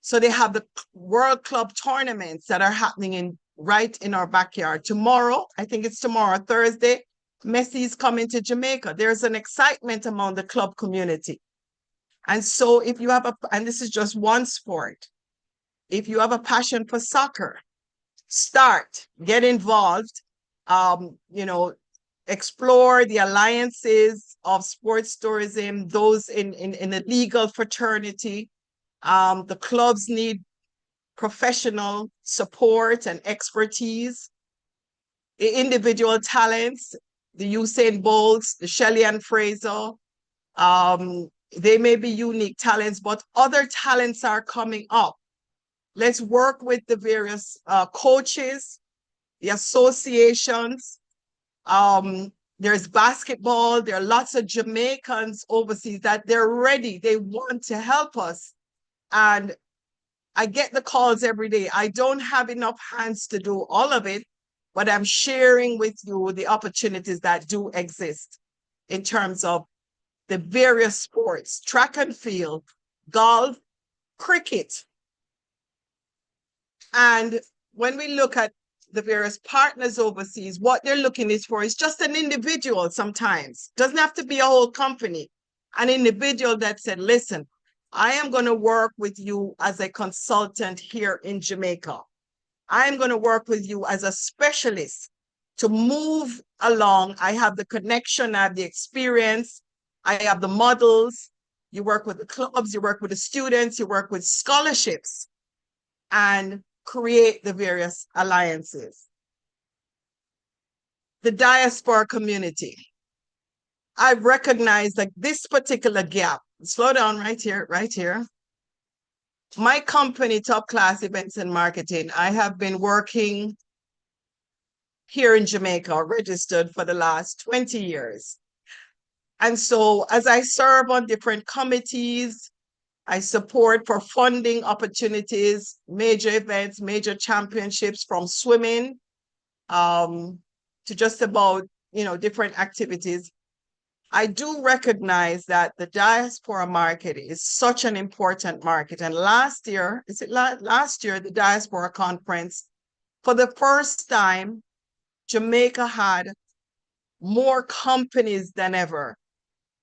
So they have the World Club tournaments that are happening right in our backyard. Tomorrow, I think it's tomorrow, Thursday, Messi's coming to Jamaica. There's an excitement among the club community. And so if you have and this is just one sport, if you have a passion for soccer, get involved, explore the alliances of sports tourism, those in a legal fraternity. The clubs need professional support and expertise. The individual talents, the Usain Bolts, the Shelley and Fraser, they may be unique talents, but other talents are coming up. Let's work with the various coaches, the associations. There's basketball. There are lots of Jamaicans overseas that they're ready. They want to help us. And I get the calls every day. I don't have enough hands to do all of it, but I'm sharing with you the opportunities that do exist in terms of the various sports, track and field, golf, cricket. And when we look at the various partners overseas, what they're looking for is just an individual sometimes. Doesn't have to be a whole company. An individual that said, listen, I am going to work with you as a consultant here in Jamaica. I am going to work with you as a specialist to move along. I have the connection, I have the experience, I have the models. You work with the clubs, you work with the students, you work with scholarships, and create the various alliances. The diaspora community. I've recognized like this particular gap. Slow down right here, right here. My company, Top Class Events and Marketing, I have been working here in Jamaica, registered for the last 20 years. And so as I serve on different committees, I support for funding opportunities, major events, major championships, from swimming to just about, different activities. I do recognize that the diaspora market is such an important market. And last year, the Diaspora Conference, for the first time, Jamaica had more companies than ever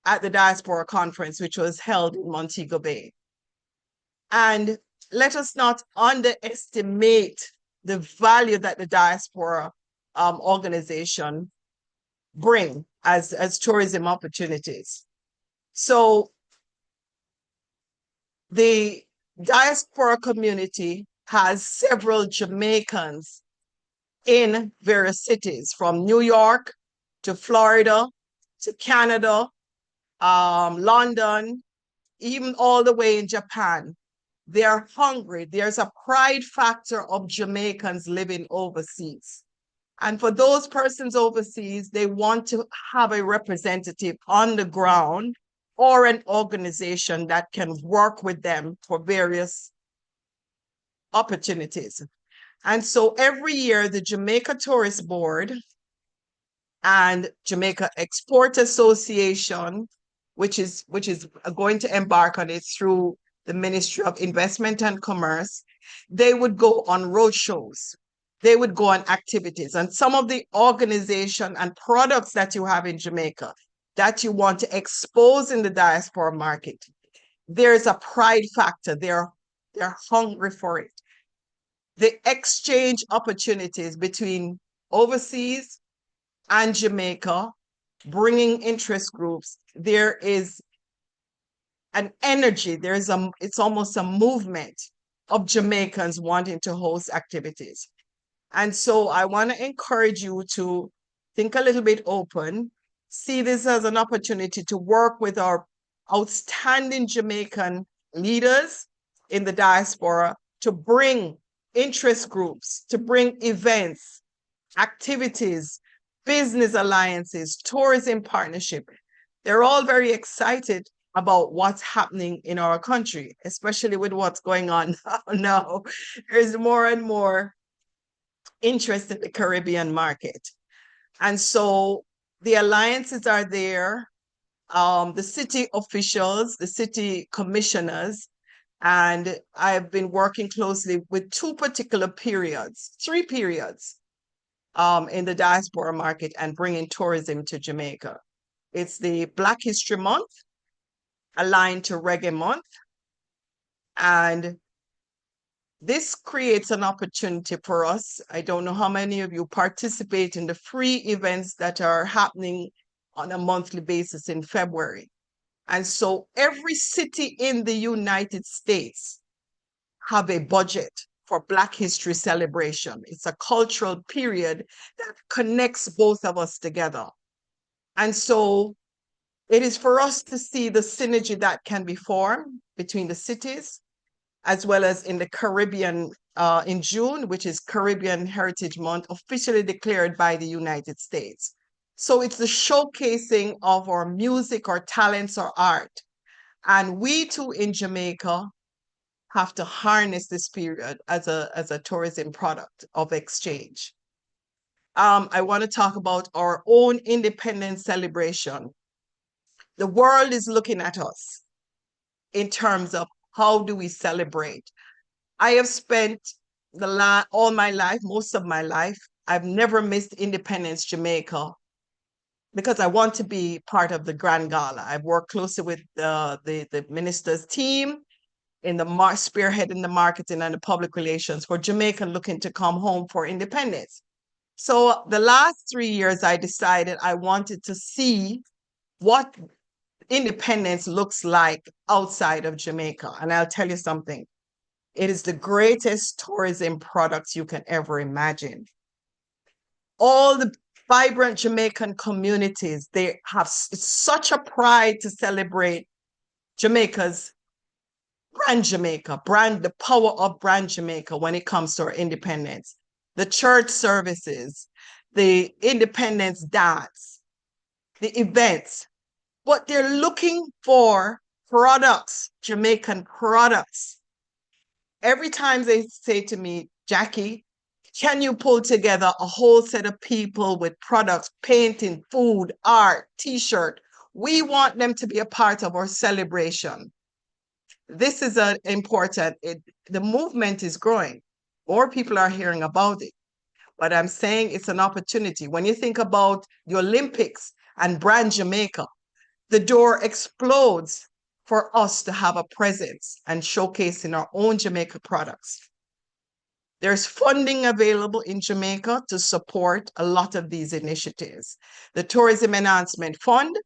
at the Diaspora Conference, which was held in Montego Bay. And let us not underestimate the value that the diaspora organization bring as tourism opportunities. So the diaspora community has several Jamaicans in various cities, from New York to Florida to Canada, London, even all the way in Japan. They're hungry. There's a pride factor of Jamaicans living overseas. And for those persons overseas, they want to have a representative on the ground or an organization that can work with them for various opportunities. And so every year, the Jamaica Tourist Board and Jamaica Export Association, which is going to embark on it through the Ministry of Investment and Commerce, they would go on roadshows. They would go on activities. And some of the organization and products that you have in Jamaica that you want to expose in the diaspora market, there's a pride factor. They're hungry for it. The exchange opportunities between overseas and Jamaica, bringing interest groups, there is an energy, it's almost a movement of Jamaicans wanting to host activities. And so I want to encourage you to think a little bit open, see this as an opportunity to work with our outstanding Jamaican leaders in the diaspora to bring interest groups, to bring events, activities, business alliances, tourism partnership. They're all very excited about what's happening in our country, especially with what's going on now. There's more and more interest in the Caribbean market. And so the alliances are there, the city officials, the city commissioners, and I've been working closely with three periods in the diaspora market and bringing tourism to Jamaica. It's the Black History Month, aligned to Reggae Month, and this creates an opportunity for us. I don't know how many of you participate in the free events that are happening on a monthly basis in February. And so every city in the United States have a budget for Black History celebration. It's a cultural period that connects both of us together. And so it is for us to see the synergy that can be formed between the cities, as well as in the Caribbean in June, which is Caribbean Heritage Month, officially declared by the United States. So it's the showcasing of our music, our talents, our art. And we too in Jamaica have to harness this period as a tourism product of exchange. I want to talk about our own independence celebration. The world is looking at us in terms of how do we celebrate. I have spent all my life, most of my life, I've never missed Independence Jamaica because I want to be part of the Grand Gala. I've worked closely with the minister's team in the spearheading the marketing and the public relations for Jamaica looking to come home for independence. So the last 3 years, I decided I wanted to see what independence looks like outside of Jamaica. And I'll tell you something. It is the greatest tourism product you can ever imagine. All the vibrant Jamaican communities, they have such a pride to celebrate Jamaica's brand Jamaica, the power of brand Jamaica when it comes to our independence. The church services, the independence dance, the events. But they're looking for products, Jamaican products. Every time they say to me, Jackie, can you pull together a whole set of people with products, painting, food, art, t-shirt? We want them to be a part of our celebration. This is important. The movement is growing. More people are hearing about it. But I'm saying it's an opportunity. When you think about the Olympics and brand Jamaica, the door explodes for us to have a presence and showcasing our own Jamaica products. There's funding available in Jamaica to support a lot of these initiatives. The Tourism Enhancement Fund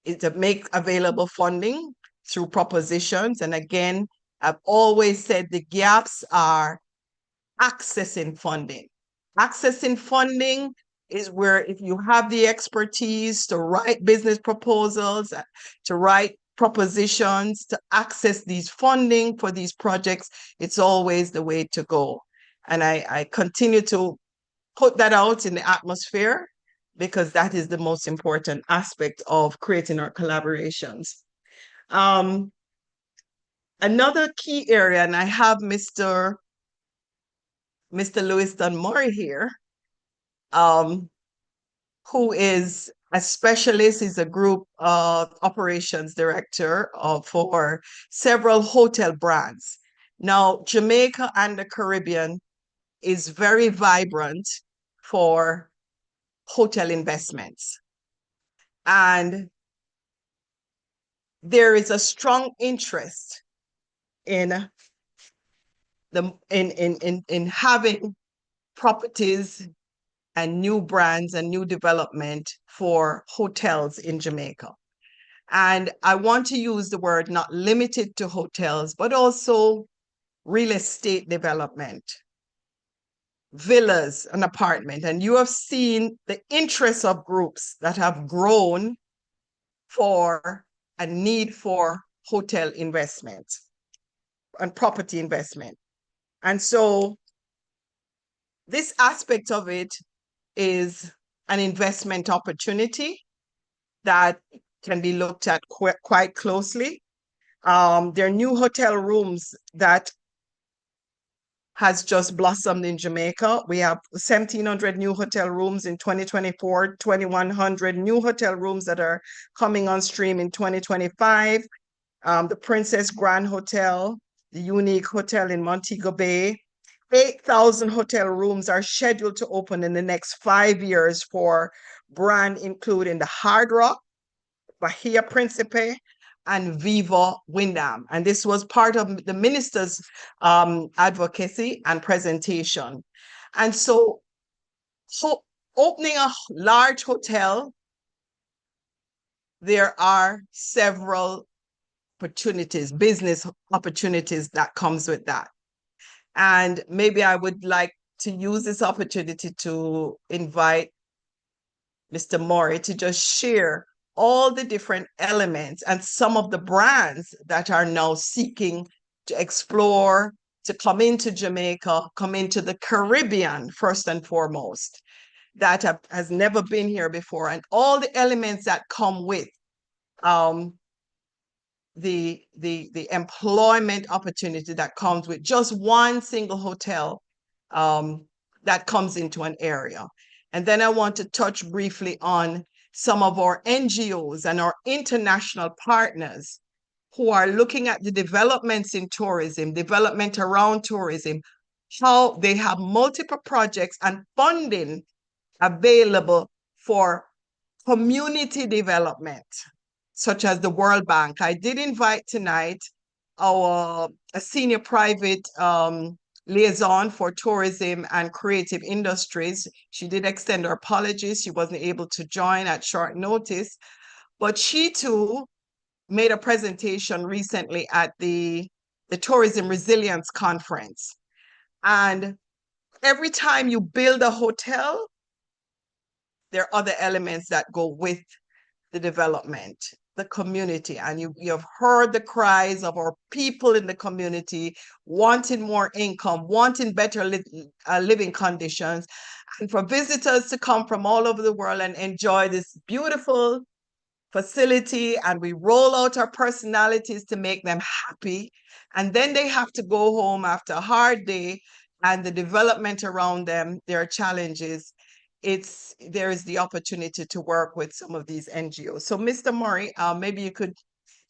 is to make available funding through propositions. And again, I've always said the gaps are accessing funding. Accessing funding is where if you have the expertise to write business proposals, to write propositions, to access these funding for these projects, it's always the way to go. And I continue to put that out in the atmosphere because that is the most important aspect of creating our collaborations. Another key area, and I have Mr. Lewiston Murray here, who is a specialist, is a group operations director for several hotel brands. Now, Jamaica and the Caribbean is very vibrant for hotel investments. And there is a strong interest in having properties and new brands and new development for hotels in Jamaica. And I want to use the word not limited to hotels, but also real estate development, villas and apartment. And you have seen the interest of groups that have grown for a need for hotel investment. and property investment. And so this aspect of it is an investment opportunity that can be looked at quite closely. There are new hotel rooms that has just blossomed in Jamaica. We have 1,700 new hotel rooms in 2024, 2,100 new hotel rooms that are coming on stream in 2025. The Princess Grand Hotel, the Unique Hotel in Montego Bay. 8,000 hotel rooms are scheduled to open in the next 5 years for brand including the Hard Rock, Bahia Principe, and Viva Windham. And this was part of the minister's advocacy and presentation. And so opening a large hotel, there are several opportunities, business opportunities that comes with that. And maybe I would like to use this opportunity to invite Mr. Maury to just share all the different elements and some of the brands that are now seeking to explore, to come into Jamaica, come into the Caribbean, first and foremost, that has never been here before, and all the elements that come with the employment opportunity that comes with just one single hotel that comes into an area. And then I want to touch briefly on some of our NGOs and our international partners who are looking at the developments in tourism, development around tourism, how they have multiple projects and funding available for community development, such as the World Bank. I did invite tonight a senior private liaison for tourism and creative industries. She did extend her apologies. She wasn't able to join at short notice, but she too made a presentation recently at the Tourism Resilience Conference. And every time you build a hotel, there are other elements that go with the development, the community. And you have heard the cries of our people in the community wanting more income, wanting better living conditions, and for visitors to come from all over the world and enjoy this beautiful facility. And we roll out our personalities to make them happy. And then they have to go home after a hard day, and the development around them, there are challenges. There is the opportunity to work with some of these NGOs. So Mr. Murray, maybe you could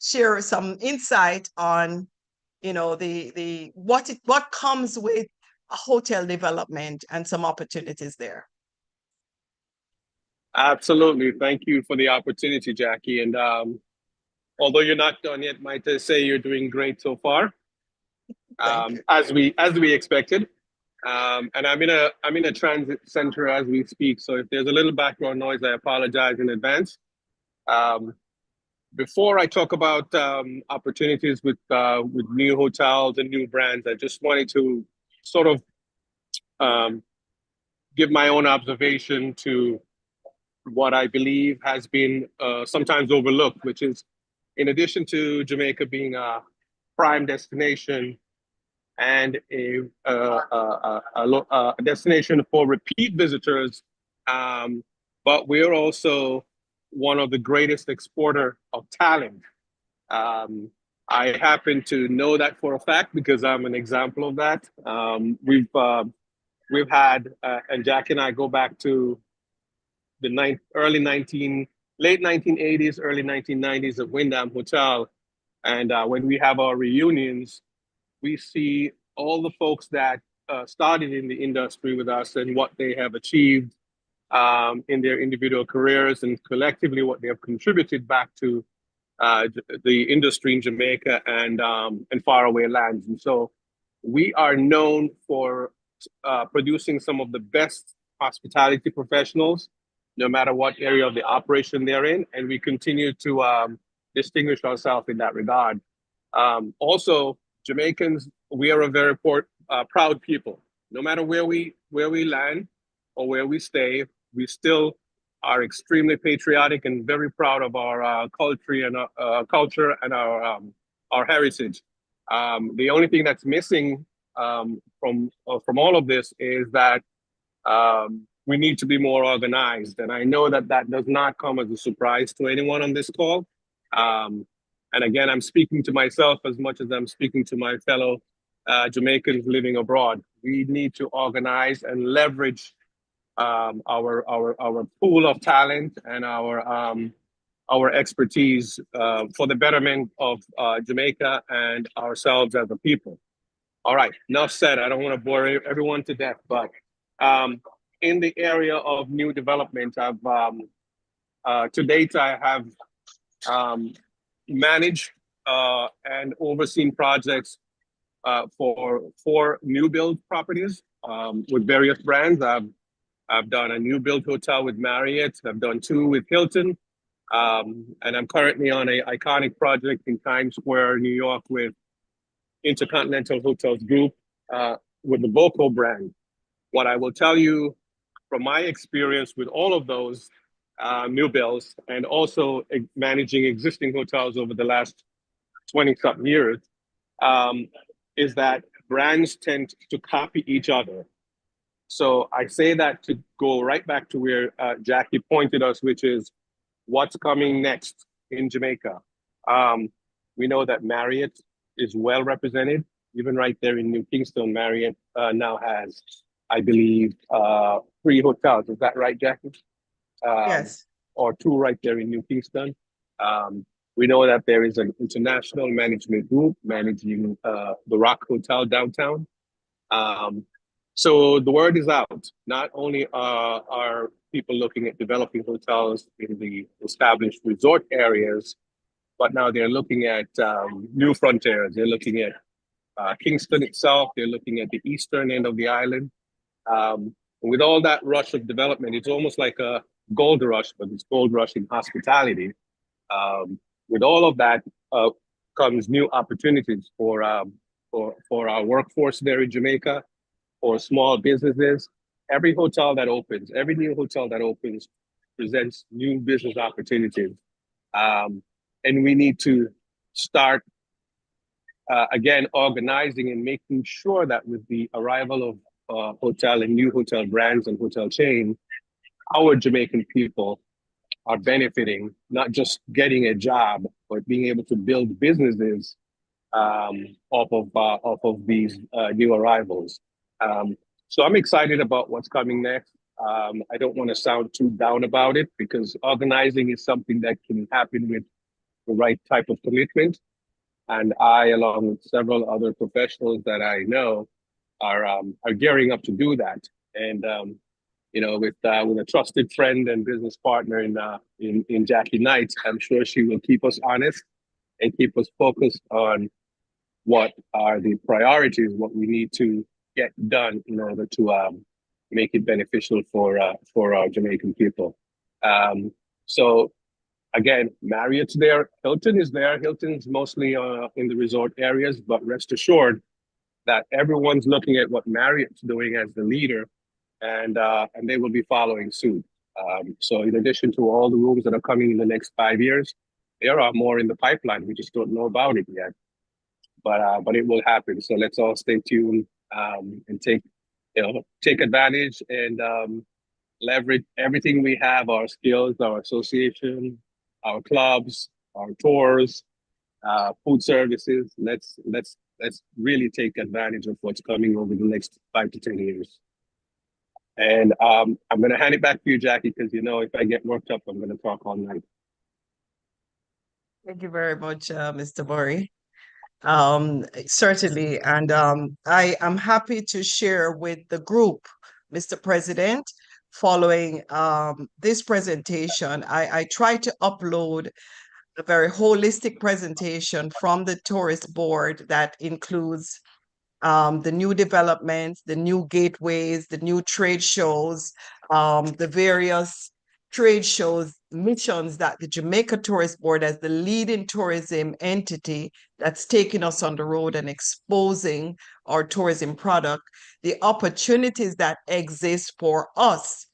share some insight on, what comes with a hotel development and some opportunities there. Absolutely. Thank you for the opportunity, Jackie. And although you're not done yet, might I say you're doing great so far, as we expected. And I'm in a transit center as we speak. So if there's a little background noise, I apologize in advance. Before I talk about opportunities with new hotels and new brands, I just wanted to sort of give my own observation to what I believe has been sometimes overlooked, which is, in addition to Jamaica being a prime destination and a destination for repeat visitors, but we're also one of the greatest exporter of talent. I happen to know that for a fact because I'm an example of that. We've had, and Jack and I go back to the late 1980s, early 1990s at Windham Hotel. And when we have our reunions, we see all the folks that started in the industry with us and what they have achieved in their individual careers, and collectively what they have contributed back to the industry in Jamaica and faraway lands. And so we are known for producing some of the best hospitality professionals, no matter what area of the operation they're in, and we continue to distinguish ourselves in that regard. Also, Jamaicans, we are a very proud people. No matter where we land or where we stay, we still are extremely patriotic and very proud of our culture and our heritage. The only thing that's missing from all of this is that we need to be more organized. And I know that that does not come as a surprise to anyone on this call. And again, I'm speaking to myself as much as I'm speaking to my fellow Jamaicans living abroad. We need to organize and leverage our pool of talent and our expertise for the betterment of Jamaica and ourselves as a people. All right, enough said. I don't want to bore everyone to death, but in the area of new development, to date I have managed and overseen projects for 4 new build properties with various brands. I've done a new build hotel with Marriott. I've done 2 with Hilton. And I'm currently on an iconic project in Times Square, New York with Intercontinental Hotels Group with the Voco brand. What I will tell you from my experience with all of those new builds and also managing existing hotels over the last 20-something years is that brands tend to copy each other. So I say that to go right back to where Jackie pointed us, which is what's coming next in Jamaica. We know that Marriott is well represented, even right there in New Kingston. Marriott now has, I believe, 3 hotels. Is that right, Jackie? Yes. Or 2 right there in New Kingston. We know that there is an international management group managing the Rock Hotel downtown. So the word is out. Not only are people looking at developing hotels in the established resort areas, but now they're looking at new frontiers. They're looking at Kingston itself. They're looking at the eastern end of the island. With all that rush of development, it's almost like a gold rush, but it's gold rush in hospitality. With all of that comes new opportunities for our workforce there in Jamaica, for small businesses. Every hotel that opens, every new hotel that opens presents new business opportunities. And we need to start, again, organizing and making sure that with the arrival of hotel and new hotel brands and hotel chains, our Jamaican people are benefiting, not just getting a job, but being able to build businesses off of these new arrivals. So I'm excited about what's coming next. I don't want to sound too down about it because organizing is something that can happen with the right type of commitment. And I, along with several other professionals that I know, are gearing up to do that. And you know, with a trusted friend and business partner in Jackie Knight, I'm sure she will keep us honest and keep us focused on what are the priorities, what we need to get done in order to make it beneficial for our Jamaican people. So again, Marriott's there, Hilton is there. Hilton's mostly in the resort areas, but rest assured that everyone's looking at what Marriott's doing as the leader, and they will be following suit. So in addition to all the rooms that are coming in the next 5 years, there are more in the pipeline. We just don't know about it yet, but it will happen. So let's all stay tuned and take advantage and leverage everything we have: our skills, our association, our clubs, our tours, food services. Let's really take advantage of what's coming over the next 5 to 10 years. And I'm going to hand it back to you, Jackie, because you know if I get worked up, I'm going to talk all night. Thank you very much, Mr. Murray. Certainly, and I am happy to share with the group, Mr. President, following this presentation. I try to upload a very holistic presentation from the tourist board that includes the new developments, the new gateways, the new trade shows, the various trade shows, missions that the Jamaica Tourist Board, as the leading tourism entity that's taking us on the road and exposing our tourism product, the opportunities that exist for us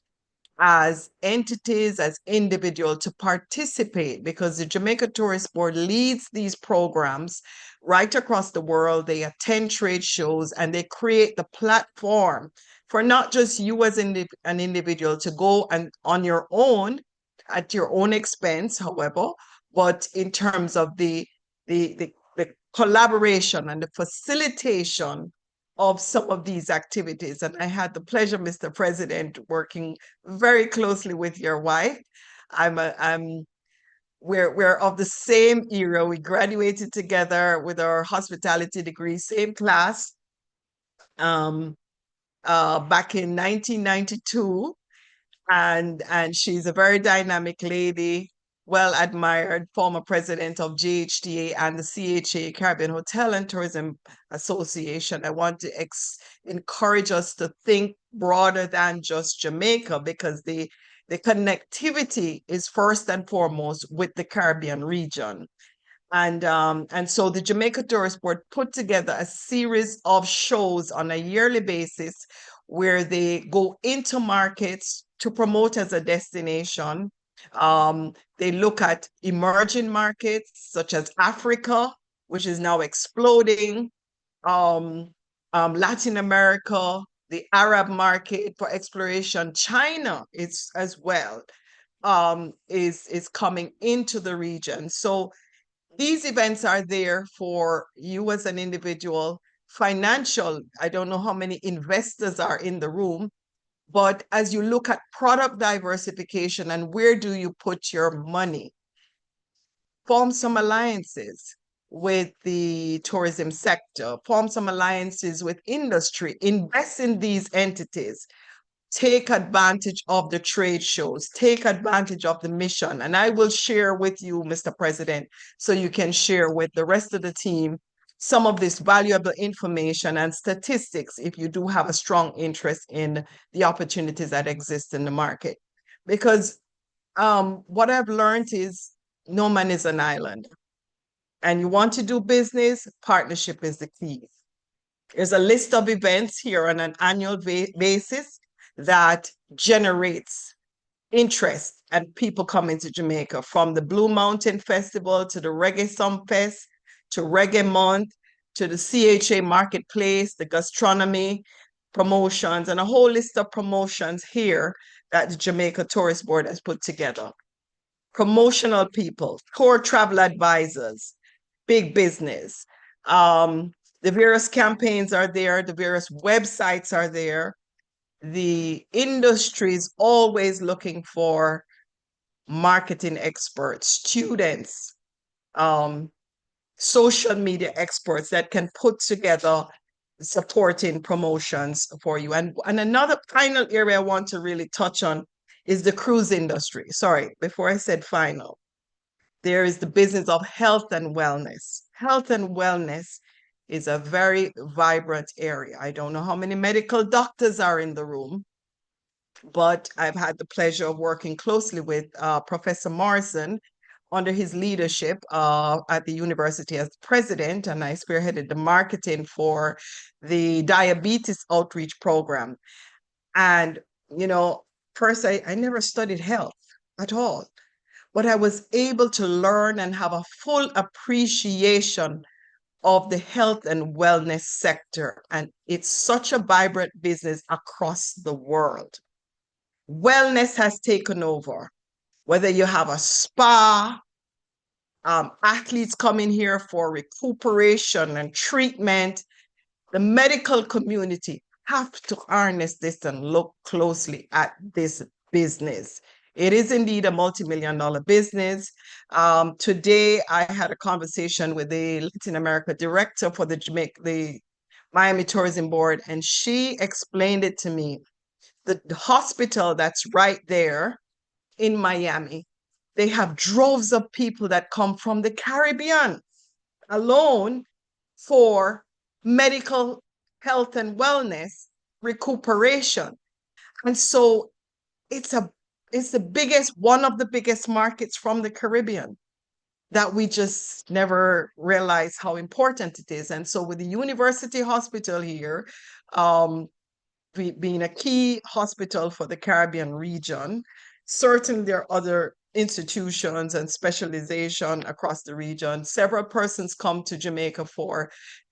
as entities, as individuals to participate, because the Jamaica Tourist Board leads these programs right across the world. They attend trade shows and they create the platform for not just you as an individual to go and on your own, at your own expense, however, but in terms of the collaboration and the facilitation of some of these activities. And I had the pleasure, Mr. President, working very closely with your wife. We're of the same era. We graduated together with our hospitality degree, same class, back in 1992. And she's a very dynamic lady, well admired, former president of GHTA and the CHA, Caribbean Hotel and Tourism Association. I want to encourage us to think broader than just Jamaica, because the connectivity is first and foremost with the Caribbean region. And so the Jamaica Tourist Board put together a series of shows on a yearly basis where they go into markets to promote as a destination. They look at emerging markets such as Africa, which is now exploding, Latin America, the Arab market for exploration. China is as well, is coming into the region. So these events are there for you as an individual. Financial, I don't know how many investors are in the room, but as you look at product diversification and where do you put your money, form some alliances with the tourism sector, form some alliances with industry, invest in these entities, take advantage of the trade shows, take advantage of the mission. And I will share with you, Mr. President, so you can share with the rest of the team some of this valuable information and statistics if you do have a strong interest in the opportunities that exist in the market. Because what I've learned is no man is an island. And you want to do business, partnership is the key. There's a list of events here on an annual basis that generates interest and people coming to Jamaica, from the Blue Mountain Festival to the Reggae Sumfest to Reggae Month to the CHA Marketplace, the gastronomy promotions, and a whole list of promotions here that the Jamaica Tourist Board has put together. Promotional people, tour travel advisors, big business. The various campaigns are there, the various websites are there. The industry is always looking for marketing experts, students, social media experts that can put together supporting promotions for you. And another final area I want to really touch on is the cruise industry. Sorry, before I said final. There is the business of health and wellness. Health and wellness is a very vibrant area. I don't know how many medical doctors are in the room, but I've had the pleasure of working closely with Professor Morrison under his leadership at the university as president, and I spearheaded the marketing for the diabetes outreach program. And, you know, first, I never studied health at all, but I was able to learn and have a full appreciation of the health and wellness sector. And it's such a vibrant business across the world. Wellness has taken over. Whether you have a spa, athletes coming here for recuperation and treatment, the medical community have to harness this and look closely at this business. It is indeed a multi-million-dollar business. Today, I had a conversation with the Latin America director for the Miami Tourism Board, and she explained it to me. The hospital that's right there in Miami, they have droves of people that come from the Caribbean alone for medical health and wellness recuperation. And so it's the biggest, one of the biggest markets from the Caribbean that we just never realize how important it is. And so with the university hospital here, being a key hospital for the Caribbean region. Certainly, there are other institutions and specialization across the region. Several persons come to Jamaica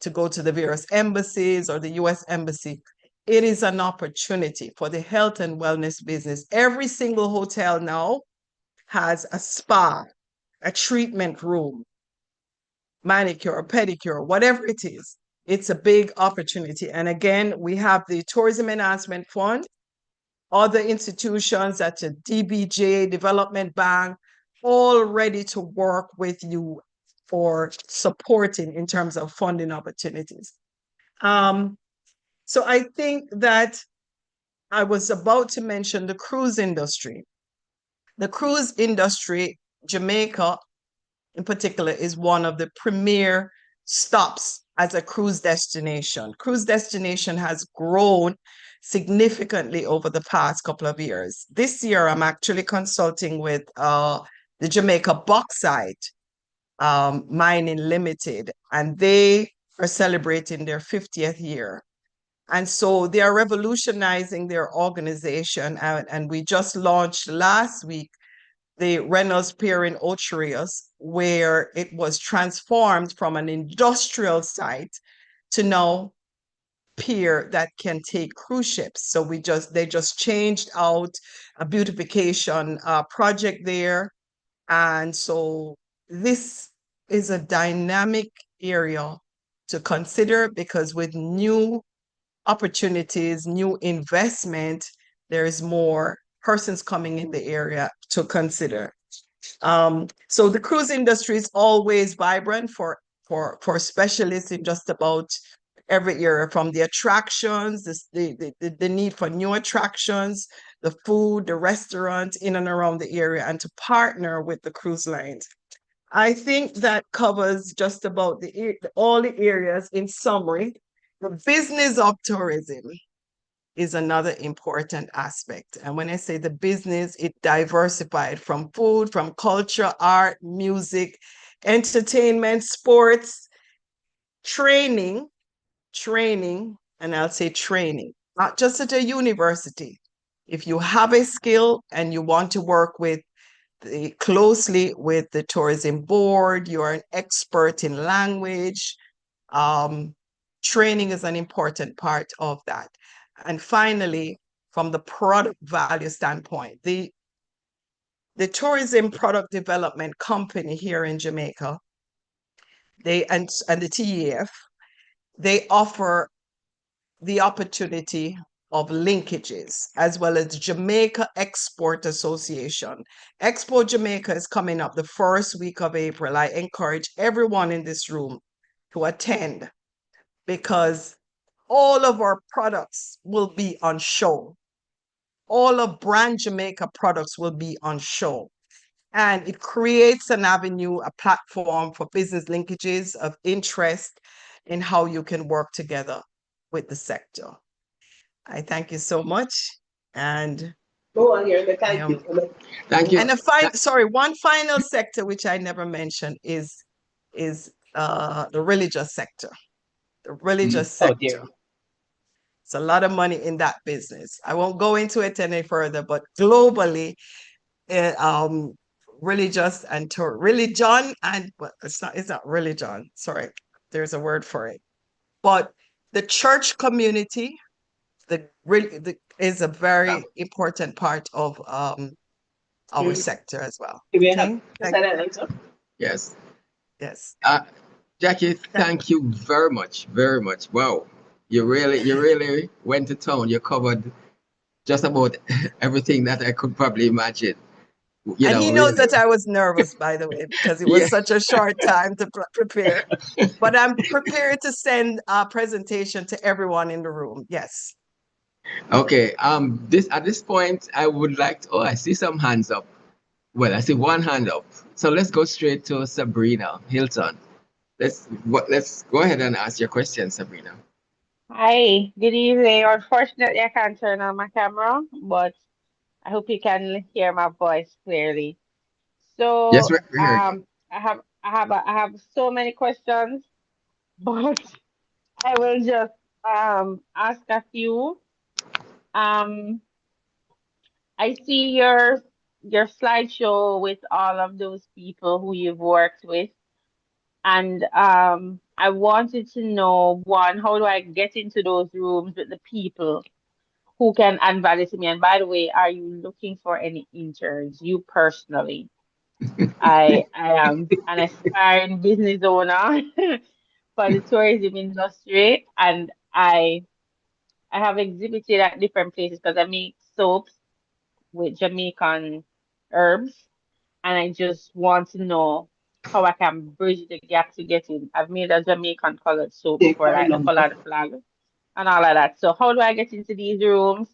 to go to the various embassies or the U.S. Embassy. It is an opportunity for the health and wellness business. Every single hotel now has a spa, a treatment room, manicure, pedicure, whatever it is. It's a big opportunity. And again, we have the Tourism Enhancement Fund, other institutions such as DBJ, Development Bank, all ready to work with you for supporting in terms of funding opportunities. So I think that I was about to mention the cruise industry. The cruise industry, Jamaica in particular, is one of the premier stops as a cruise destination. Cruise destination has grown significantly over the past couple of years. This year, I'm actually consulting with the Jamaica Bauxite Mining Limited, and they are celebrating their 50th year. And so they are revolutionizing their organization. And we just launched last week the Reynolds Pier in Ocherius, where it was transformed from an industrial site to now pier that can take cruise ships. So they just changed out a beautification project there. And so this is a dynamic area to consider, because with new opportunities, new investment, there is more persons coming in the area to consider. So the cruise industry is always vibrant for specialists in just about every area, from the attractions, the need for new attractions, the food, the restaurants in and around the area, and to partner with the cruise lines. I think that covers just about all the areas in summary. The business of tourism is another important aspect. And when I say the business, it diversified from food, from culture, art, music, entertainment, sports, training, and I'll say training, not just at a university. If you have a skill and you want to work closely with the tourism board, you're an expert in language, training is an important part of that. And finally, from the product value standpoint, the Tourism Product Development Company here in Jamaica, and the TEF, they offer the opportunity of linkages, as well as Jamaica Export Association. Expo Jamaica is coming up the first week of April. I encourage everyone in this room to attend, because all of our products will be on show. All of Brand Jamaica products will be on show. And it creates an avenue, a platform for business linkages of interest in how you can work together with the sector. I thank you so much. And go on here. Thank you. Thank you. And one final sector which I never mentioned is the religious sector. The religious sector. It's a lot of money in that business. I won't go into it any further, but globally, religious and religion, and it's not religion. Sorry, there's a word for it. But the church community, is a very important part of our sector as well. Okay? Yes. Yes. Jackie, thank you very much, very much. Wow, you really went to town. You covered just about everything that I could probably imagine. And he knows that I was nervous, by the way, because it was such a short time to prepare. But I'm prepared to send a presentation to everyone in the room. Yes. Okay. At this point, I would like to. Oh, I see some hands up. Well, I see one hand up. So let's go straight to Sabrina Hilton. Let's go ahead and ask your question, Sabrina. Hi, good evening. Unfortunately, I can't turn on my camera, but I hope you can hear my voice clearly. Yes, So, we're hearing I have so many questions, but I will just ask a few. Um, I see your slideshow with all of those people who you've worked with, and I wanted to know, one, how do I get into those rooms with the people who can add value to me? And by the way, are you looking for any interns? You personally, I am an aspiring business owner for the tourism industry, and I have exhibited at different places because I make soaps with Jamaican herbs, and I just want to know how I can bridge the gap to get in. I've made a Jamaican colored soap before, like the colored flag and all of that. So how do I get into these rooms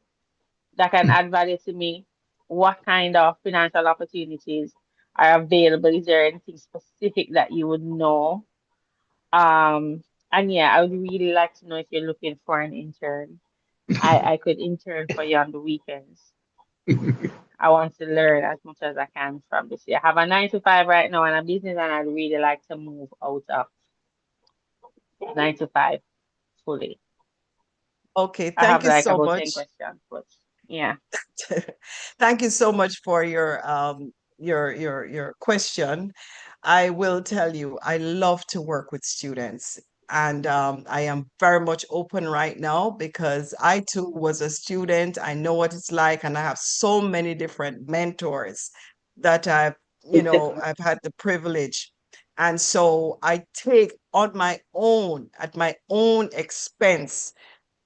that can add value to me? What kind of financial opportunities are available? Is there anything specific that you would know? And yeah, I would really like to know if you're looking for an intern. I could intern for you on the weekends. I want to learn as much as I can from this year. I have a 9 to 5 right now and a business, and I'd really like to move out of 9 to 5 fully. Okay, I thank have you like so about 10 much. questions, but yeah. Thank you so much for your question. I will tell you, I love to work with students, and I am very much open right now because I too was a student. I know what it's like, and I have so many different mentors that I've had the privilege. And so I take on my own, at my own expense,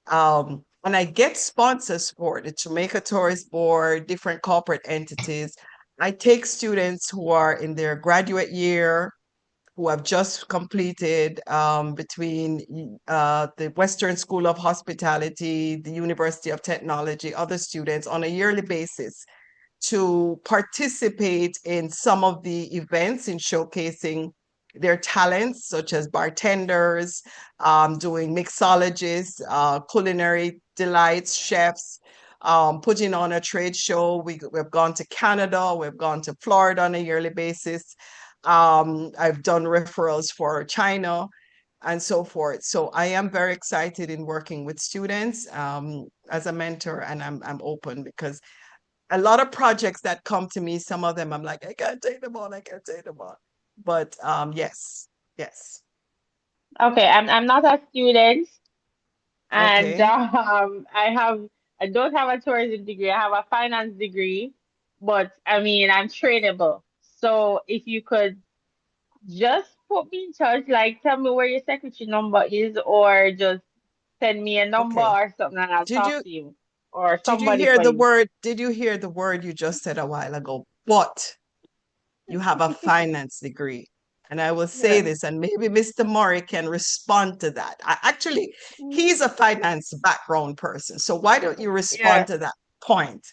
and I get sponsors for the Jamaica Tourist Board, different corporate entities. I take students who are in their graduate year, who have just completed between the Western School of Hospitality, the University of Technology, other students on a yearly basis to participate in some of the events in showcasing their talents, such as bartenders, doing mixologists, culinary delights, chefs, putting on a trade show. We've gone to Canada, we've gone to Florida on a yearly basis. I've done referrals for China and so forth. So I am very excited in working with students as a mentor, and I'm open because a lot of projects that come to me, some of them I'm like, I can't take them on, I can't take them on. But yes. Okay, I'm not a student, and Okay. I don't have a tourism degree. I have a finance degree, but I mean I'm trainable. So if you could just put me in touch, like tell me where your secretary number is, or just send me a number Okay. or something, and I'll Did talk you to you or did you somebody hear for the you. word? Did you hear the word you just said a while ago? But you have a finance degree. And I will say Yeah. this, and maybe Mr. Murray can respond to that. Actually, he's a finance background person. So why don't you respond Yeah. to that point?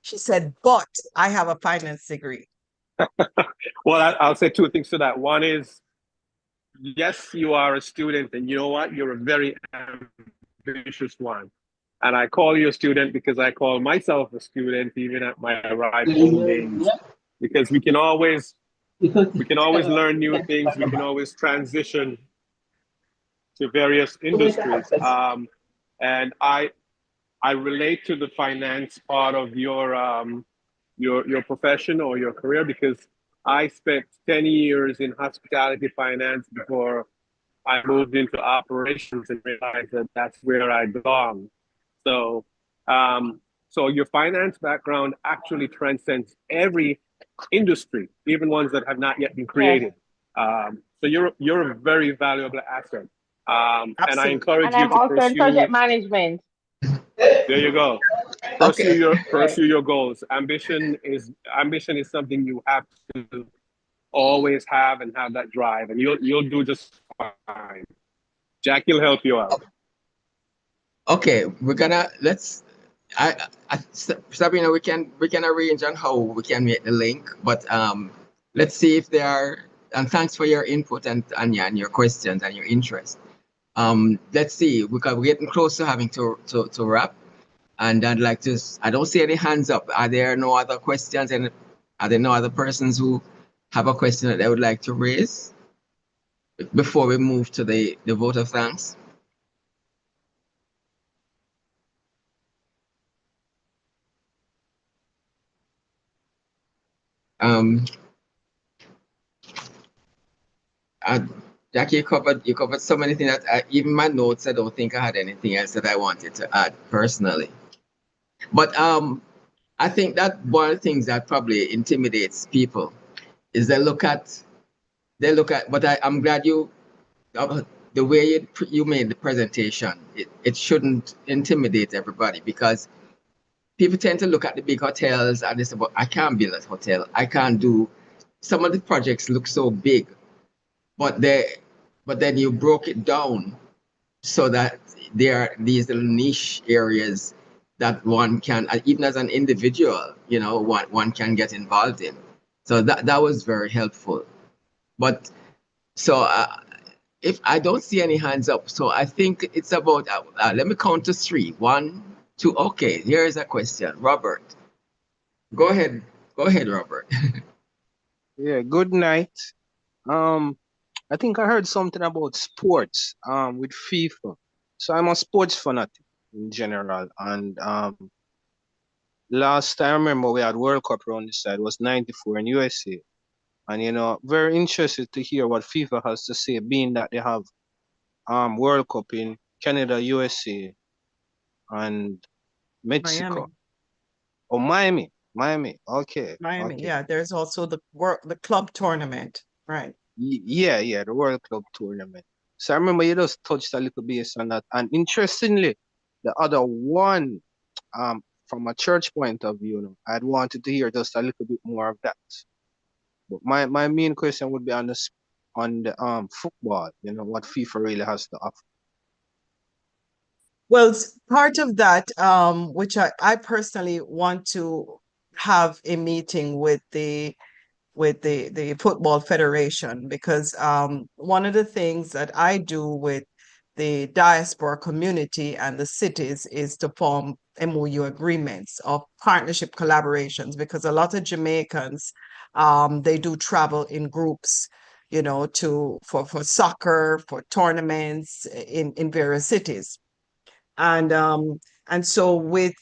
She said, but I have a finance degree. Well, I'll say two things to that. One is, yes, you are a student, and you know what? You're a very ambitious one. And I call you a student because I call myself a student even at my ripe old age. Because we can always learn new things. We can always transition to various industries. And I relate to the finance part of your profession or your career because I spent 10 years in hospitality finance before I moved into operations and realized that that's where I belong. So, so your finance background actually transcends every industry, even ones that have not yet been Yes. created. So you're a very valuable asset. And I Absolutely. And encourage you I'm to also in pursue. project management. There you go. Pursue Okay. your goals. Ambition is something you have to always have and have that drive, and you'll do just fine. Jackie will help you out. Okay, Sabrina, we can arrange on how we can make the link, but let's see if there are, and thanks for your input and Anya and your questions and your interest. Let's see, because we're getting close to having to wrap, and I don't see any hands up. Are there no other questions, and are there no other persons who have a question that they would like to raise before we move to the vote of thanks? Um, Jackie, you covered so many things that even my notes, I don't think I had anything else that I wanted to add personally. But I think that one of the things that probably intimidates people is they look at, but I'm glad the way you made the presentation, it shouldn't intimidate everybody, because people tend to look at the big hotels and they say, but I can't build a hotel. I can't do, some of the projects look so big, but then you broke it down so that there are these little niche areas that one can, even as an individual, one can get involved in. So that was very helpful. But so if I don't see any hands up, so I think it's about, let me count to three. 1, 2, okay, here is a question. Robert, go ahead, Robert. Yeah, good night. I think I heard something about sports with FIFA. So I'm a sports fanatic in general. And last time I remember we had World Cup around this side was 94 in USA. And very interested to hear what FIFA has to say, being that they have World Cup in Canada, USA, and Mexico. Miami. Oh, Miami. Okay. Miami, Okay. yeah. There's also the club tournament, right? Yeah, the World Club tournament. So I remember you just touched a little bit on that. And interestingly, the other one, from a church point of view, I'd wanted to hear just a little bit more of that. But my main question would be on the football, what FIFA really has to offer. Well, part of that, which I personally want to have a meeting with the Football Federation, because one of the things that I do with the diaspora community and the cities is to form MOU agreements of partnership collaborations, because a lot of Jamaicans, they do travel in groups, for soccer, for tournaments in various cities. And so with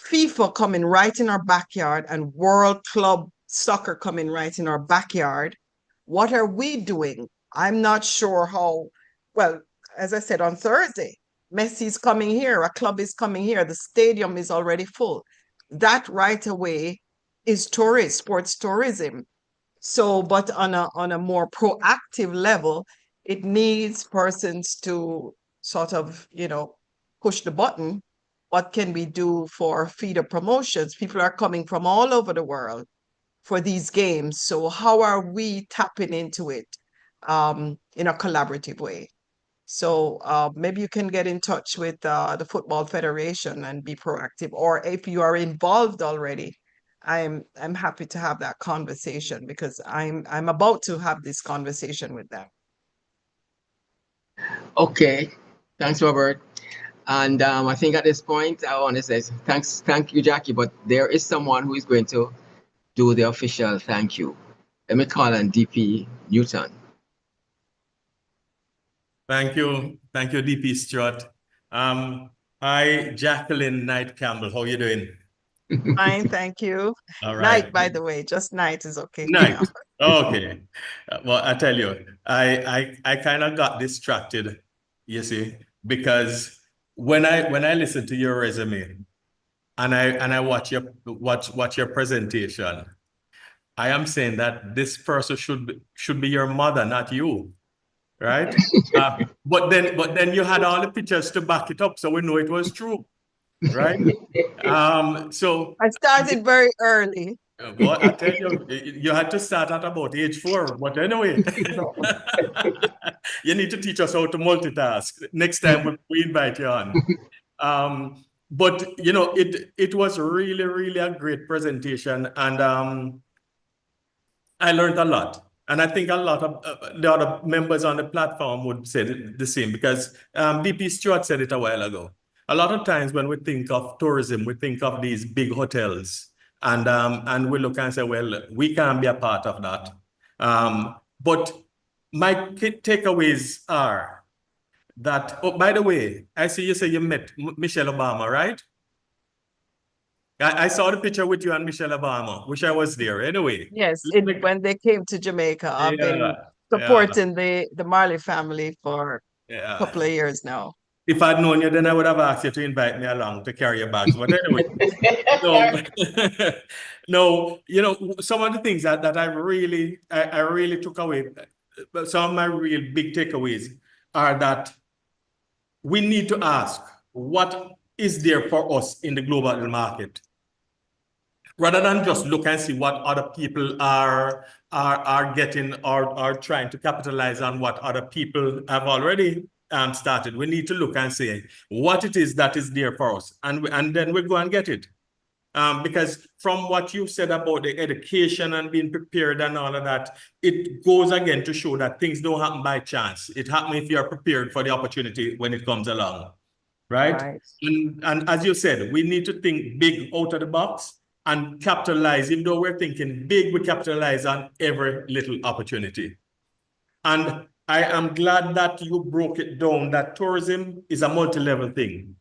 FIFA coming right in our backyard and World Club Soccer coming right in our backyard, what are we doing? I'm not sure how. Well, as I said, on Thursday, Messi's coming here, a club is coming here, the stadium is already full. That right away is sports tourism. So, but on a more proactive level, it needs persons to sort of, push the button. What can we do for feeder promotions? People are coming from all over the world for these games. So how are we tapping into it in a collaborative way? So maybe you can get in touch with the Football Federation and be proactive. Or if you are involved already, I'm happy to have that conversation, because I'm about to have this conversation with them. Okay, thanks, Robert. And I think at this point, I want to say thank you, Jackie, but there is someone who is going to do the official thank you. Let me call on DP Newton. Thank you, DP Stuart. Hi, Jacqueline Knight Campbell. How are you doing? Fine, thank you. All right. Night, by the way, just night is okay. Night. Okay. Well, I tell you, I kind of got distracted, you see, because when I listen to your resume and I watch your presentation, I am saying that this person should be your mother, not you, right? But then you had all the pictures to back it up, so we know it was true, right? So I started very early. Well, I tell you, you had to start at about age 4. But anyway, you need to teach us how to multitask next time we invite you on. But it was really, really a great presentation, and I learned a lot. And I think a lot of the other members on the platform would say the same, because DP Stewart said it a while ago. A lot of times when we think of tourism, we think of these big hotels, and we look and say, well, we can't be a part of that. But my takeaways are that, oh, by the way, I see you say you met Michelle Obama, right? I saw the picture with you and Michelle Obama. Wish I was there. Anyway. Yes, let me- when they came to Jamaica, I've been Yeah, supporting the Marley family for a yeah. couple of years now. If I'd known you, then I would have asked you to invite me along to carry your bags. But anyway, no, no, some of the things that I really took away, some of my real big takeaways are that we need to ask what is there for us in the global market, rather than just look and see what other people are getting or are trying to capitalize on what other people have already started. We need to look and say what it is that is there for us, and then we go and get it. Because from what you said about the education and being prepared and all of that, it goes again to show that things don't happen by chance. It happens if you're prepared for the opportunity when it comes along, right? And as you said, we need to think big out of the box and capitalize. Even though we're thinking big, we capitalize on every little opportunity. And I am glad that you broke it down, that tourism is a multi-level thing.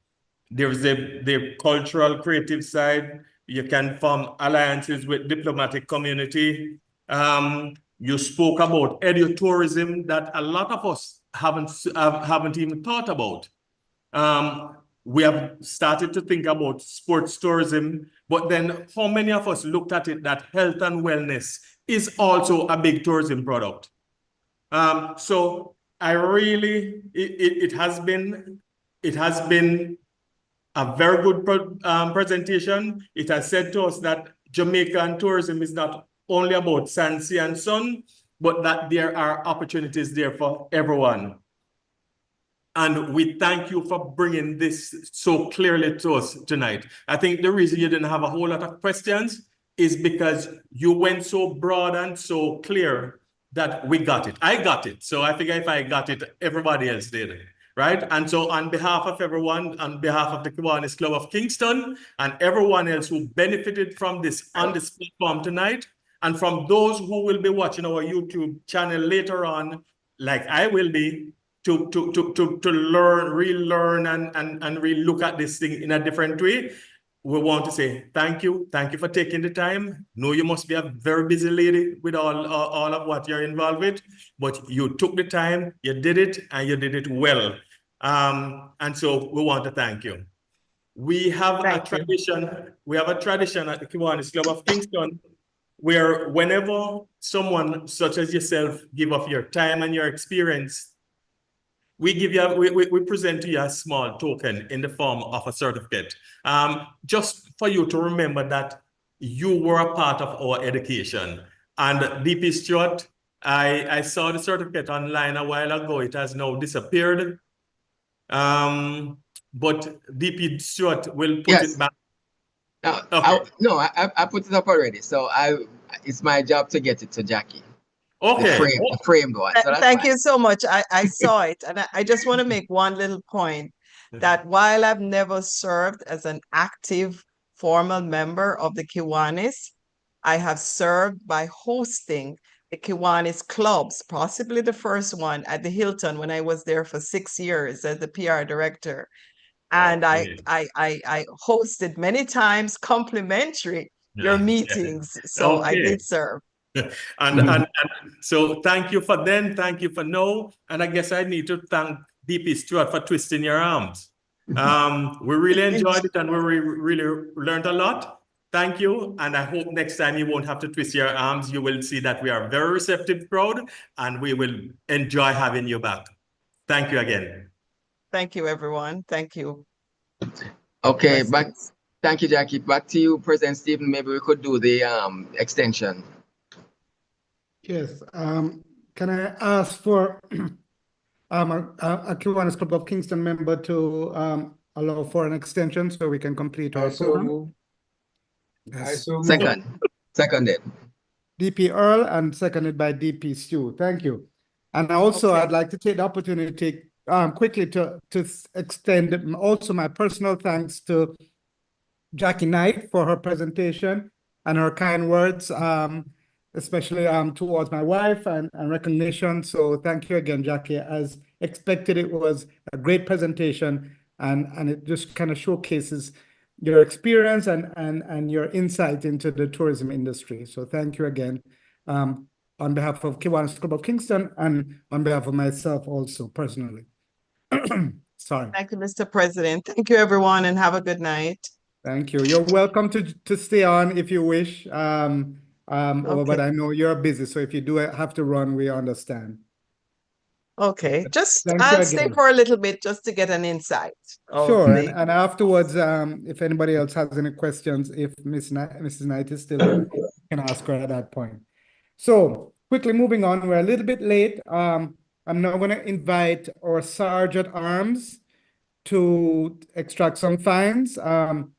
There's the cultural, creative side. You can form alliances with diplomatic community. You spoke about edutourism that a lot of us haven't even thought about. We have started to think about sports tourism, but then how many of us looked at it that health and wellness is also a big tourism product? So I really, it has been a very good presentation. It has said to us that Jamaican tourism is not only about sand, sea, and sun, but that there are opportunities there for everyone. And we thank you for bringing this so clearly to us tonight. I think the reason you didn't have a whole lot of questions is because you went so broad and so clear that we got it. I got it. So I think if I got it, everybody else did. Right? And so on behalf of everyone, on behalf of the Kiwanis Club of Kingston and everyone else who benefited from this on this platform tonight, and from those who will be watching our YouTube channel later on, like I will be, to learn, relearn, and re-look at this thing in a different way, we want to say thank you. Thank you for taking the time. Know you must be a very busy lady with all of what you're involved with, but you took the time, you did it, and you did it well. And so we want to thank you. We have a tradition. We have a tradition at the Kiwanis Club of Kingston where whenever someone such as yourself give of your time and your experience, we give you, we present to you a small token in the form of a certificate, just for you to remember that you were a part of our education. And DP Stewart, I saw the certificate online a while ago. It has now disappeared. But DP Stewart will put it back. I put it up already. So it's my job to get it to Jackie. Okay. The framed one. So Thank you so much. I saw it, and I just want to make one little point that while I've never served as an active formal member of the Kiwanis, I have served by hosting the Kiwanis clubs, possibly the first one at the Hilton when I was there for 6 years as the PR director. And I hosted many times complimentary your meetings. So I did serve. And so thank you for then, thank you for now. And I guess I need to thank DP Stewart for twisting your arms. We really enjoyed it and we really learned a lot. Thank you. And I hope next time you won't have to twist your arms. You will see that we are a very receptive crowd and we will enjoy having you back. Thank you again. Thank you, everyone. Thank you. Okay, thank you, Jackie. Back to you, President Stephen. Maybe we could do the extension. Yes. Can I ask for a Kiwanis Club of Kingston member to allow for an extension so we can complete our program? Yes. Seconded. DP Earl and seconded by DP Stu. Thank you. And also, I'd like to take the opportunity quickly to extend also my personal thanks to Jackie Knight for her presentation and her kind words, especially towards my wife and recognition. So thank you again, Jackie. As expected, it was a great presentation and it just kind of showcases your experience and your insight into the tourism industry. So thank you again, on behalf of Kiwanis Club of Kingston and on behalf of myself also personally. Sorry. Thank you, Mr. President. Thank you, everyone, and have a good night. Thank you. You're welcome to stay on if you wish. But I know you're busy, so if you do have to run, we understand. Okay, Thank you I'll stay again. for a little bit just to get an insight. Sure, and afterwards, if anybody else has any questions, if Mrs. Knight is still here, you can ask her at that point. So quickly moving on, we're a little bit late. I'm now going to invite our Sergeant at Arms to extract some fines. And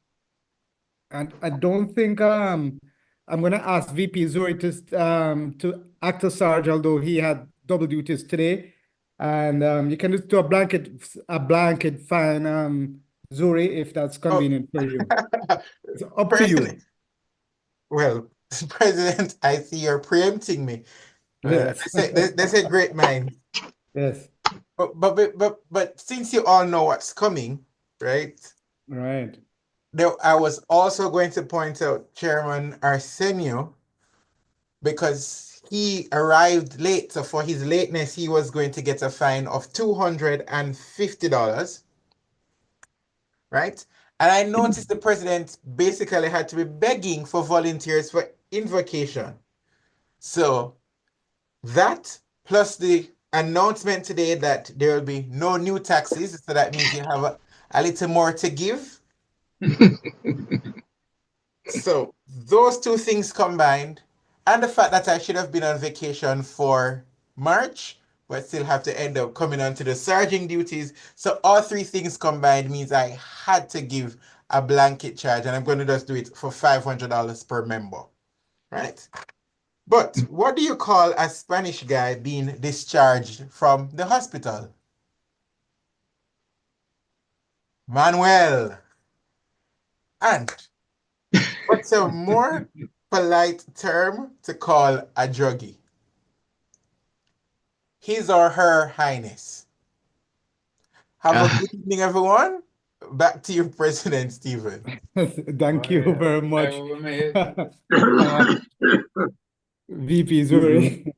I don't think I'm going to ask VP Zuri to act as Sarge, although he had double duties today. And you can just do a blanket fine, Zuri, if that's convenient for you. It's up to you. Well, President, I see you're preempting me. Yes. That's a great mind. Yes. But since you all know what's coming, right? Right. I was also going to point out Chairman Arsenio, because he arrived late. So for his lateness, he was going to get a fine of $250, right? And I noticed the president basically had to be begging for volunteers for invocation. So that plus the announcement today that there will be no new taxes, so that means you have a little more to give. So those two things combined, and the fact that I should have been on vacation for March, but still have to end up coming onto the sergeant duties. So all three things combined means I had to give a blanket charge, and I'm going to just do it for $500 per member, right? But what do you call a Spanish guy being discharged from the hospital? Manuel. And what's a more polite term to call a druggie? His or her highness. Have a good evening, everyone. Back to you, President Stephen. Thank you very much. VP Zuri.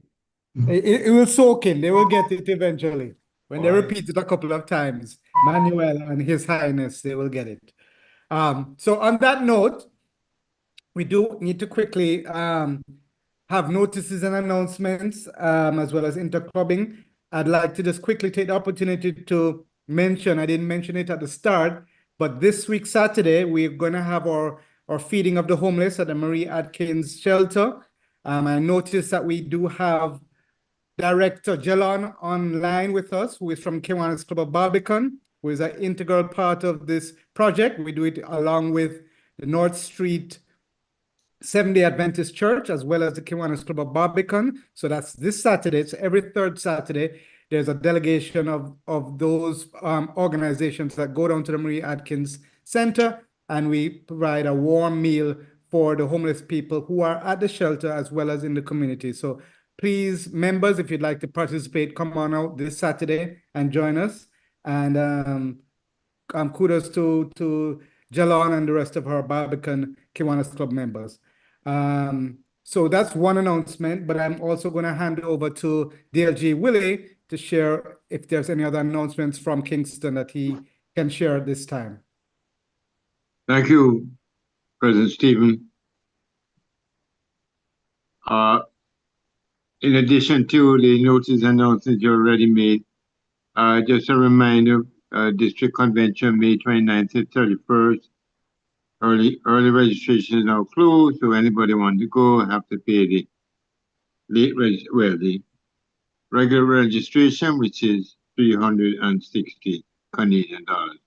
It will soak in. They will get it eventually. When they repeat it a couple of times, Manuel and His Highness, they will get it. So on that note, we do need to quickly have notices and announcements, as well as interclubbing. I'd like to just quickly take the opportunity to mention, I didn't mention it at the start, but this week, Saturday, we're going to have our feeding of the homeless at the Marie Atkins shelter. I noticed that we do have Director Jelon online with us, who is from Kiwanis Club of Barbican, who is an integral part of this project. We do it along with the North Street Seventh-day Adventist Church, as well as the Kiwanis Club of Barbican. So that's this Saturday. So every third Saturday, there's a delegation of those organizations that go down to the Marie Atkins Center, and we provide a warm meal for the homeless people who are at the shelter as well as in the community. So please, members, if you'd like to participate, come on out this Saturday and join us. And kudos to Jalon and the rest of our Barbican Kiwanis Club members. So that's one announcement, but I'm also going to hand over to DLG Willie to share if there's any other announcements from Kingston that he can share at this time. Thank you, President Stephen. In addition to the notice announcements you already made, just a reminder, District Convention, May 29th to 31st. Early registration is now closed, so anybody want to go have to pay the the regular registration, which is 360 Canadian dollars.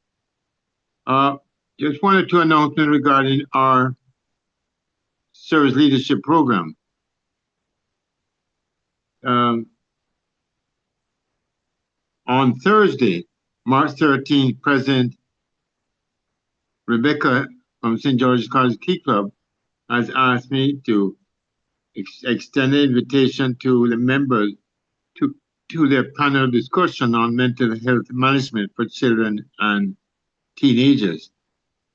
Just one or two announcements regarding our service leadership program. On Thursday, March 13th, President Rebecca from St. George's College Key Club has asked me to extend an invitation to the members to their panel discussion on mental health management for children and teenagers.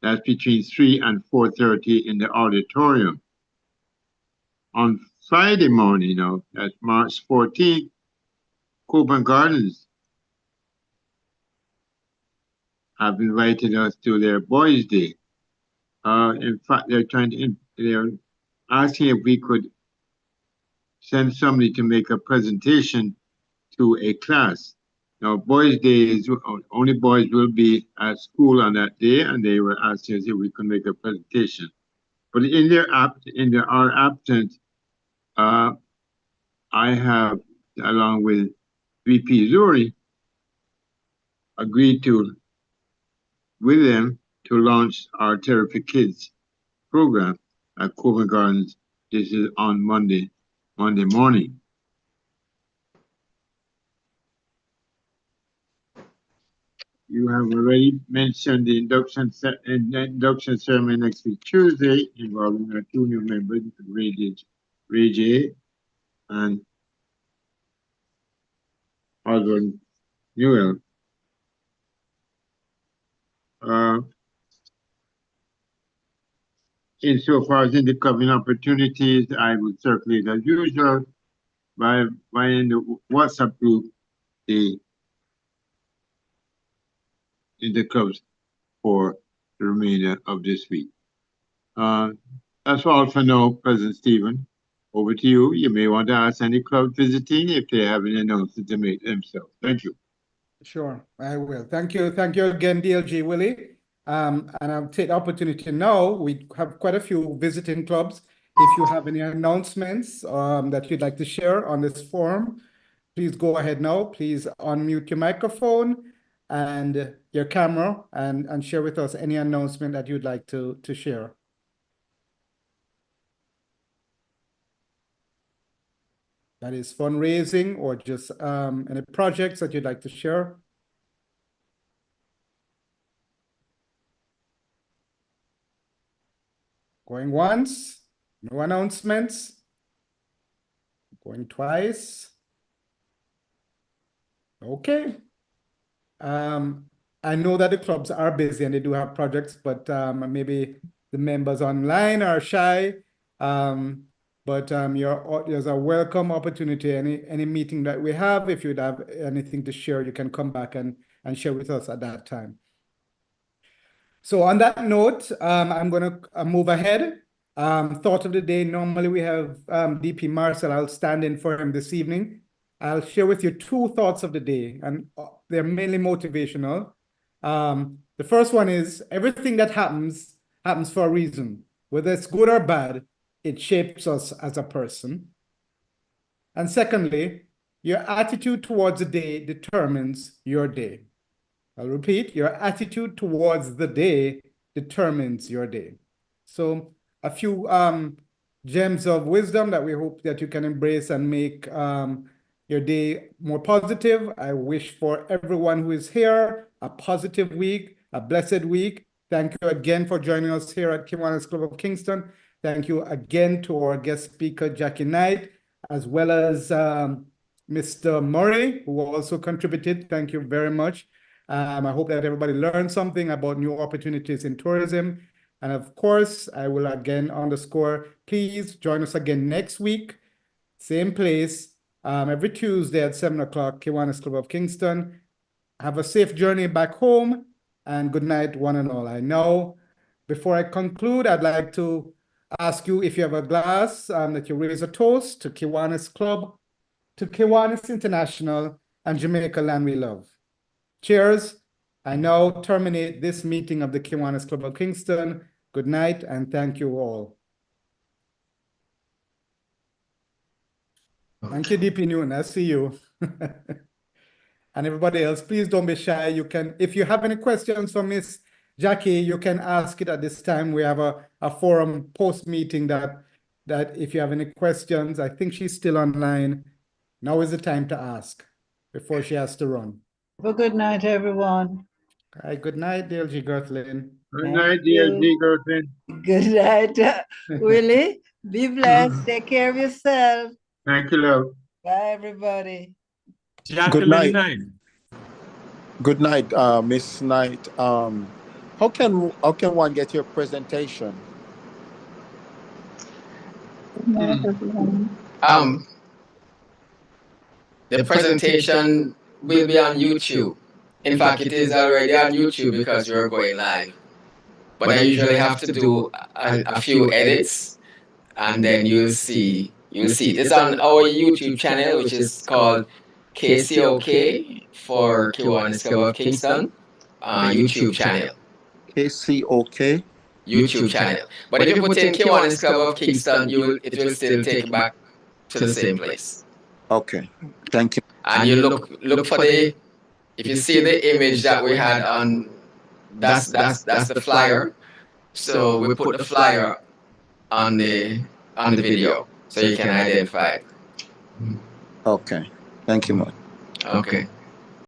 That's between 3 and 4:30 in the auditorium. On Friday morning, that's March 14th, Coburn Gardens have invited us to their Boys' Day. In fact, they're asking if we could send somebody to make a presentation to a class. Now, Boys' Day is only boys will be at school on that day, and they were asking us if we could make a presentation. But in our absence, I have, along with VP Zuri, agreed with them to launch our Terrific Kids program at Covent Gardens. This is on Monday morning. You have already mentioned the induction ceremony next week, Tuesday, involving our 2 new members, Ray J and Osborne Newell. Insofar as in the covering opportunities, I would circulate as usual by in the WhatsApp group in the clubs for the remainder of this week. That's all for now, President Stephen. Over to you. You may want to ask any club visiting if they have any announcements to make themselves. Thank you. Sure, I will. Thank you again, DLG Willie. And I'll take the opportunity now. We have quite a few visiting clubs. If you have any announcements that you'd like to share on this forum, please go ahead now. Please unmute your microphone and your camera and share with us any announcement that you'd like to share. That is fundraising or just any projects that you'd like to share. Going once, no announcements. Going twice. Okay. I know that the clubs are busy and they do have projects, but maybe the members online are shy. But there's a welcome opportunity. Any meeting that we have, if you'd have anything to share, you can come back and share with us at that time. So on that note, I'm going to move ahead. Thought of the day, normally we have DP Marcel. I'll stand in for him this evening. I'll share with you 2 thoughts of the day, and they're mainly motivational. The first one is everything that happens for a reason. Whether it's good or bad, it shapes us as a person. And secondly, your attitude towards the day determines your day. I'll repeat, your attitude towards the day determines your day. So a few gems of wisdom that we hope that you can embrace and make your day more positive. I wish for everyone who is here a positive week, a blessed week. Thank you again for joining us here at Kiwanis Club of Kingston. Thank you again to our guest speaker, Jackie Knight, as well as Mr. Murray, who also contributed. Thank you very much. I hope that everybody learned something about new opportunities in tourism. And of course, I will again underscore, please join us again next week, same place, every Tuesday at 7 o'clock, Kiwanis Club of Kingston. Have a safe journey back home and good night, one and all. I know before I conclude, I'd like to ask you if you have a glass that you raise a toast to Kiwanis Club, to Kiwanis International, and Jamaica Land We Love. Cheers. I now terminate this meeting of the Kiwanis Club of Kingston. Good night and thank you all. Thank you, DP Newton. I see you. And everybody else, please don't be shy. You can, if you have any questions for Miss Jackie, you can ask it at this time. We have a forum post meeting that if you have any questions, I think she's still online. Now is the time to ask before she has to run. Well, good night, everyone. All right, good night, DLG Gerthlin. Good night, DLG Gerthlin. Good night, Willie. Be blessed. Take care of yourself. Thank you, love. Bye, everybody. Good night. Good night, Miss Knight. How how can one get your presentation? The presentation will be on YouTube. In fact, it is already on YouTube because you're going live. But I usually have to do a few edits, and then you'll see it. It's on our YouTube channel, which is called KCOK for Kiwanis Club of Kingston YouTube channel. KCOK? YouTube channel. But if you put in Kiwanis Club of Kingston, it will still take you back to the same place. Okay, thank you. And you look for if you see the image that we had on, that's the flyer. So we put the flyer on the video so you can identify it. Okay, thank you much. Okay.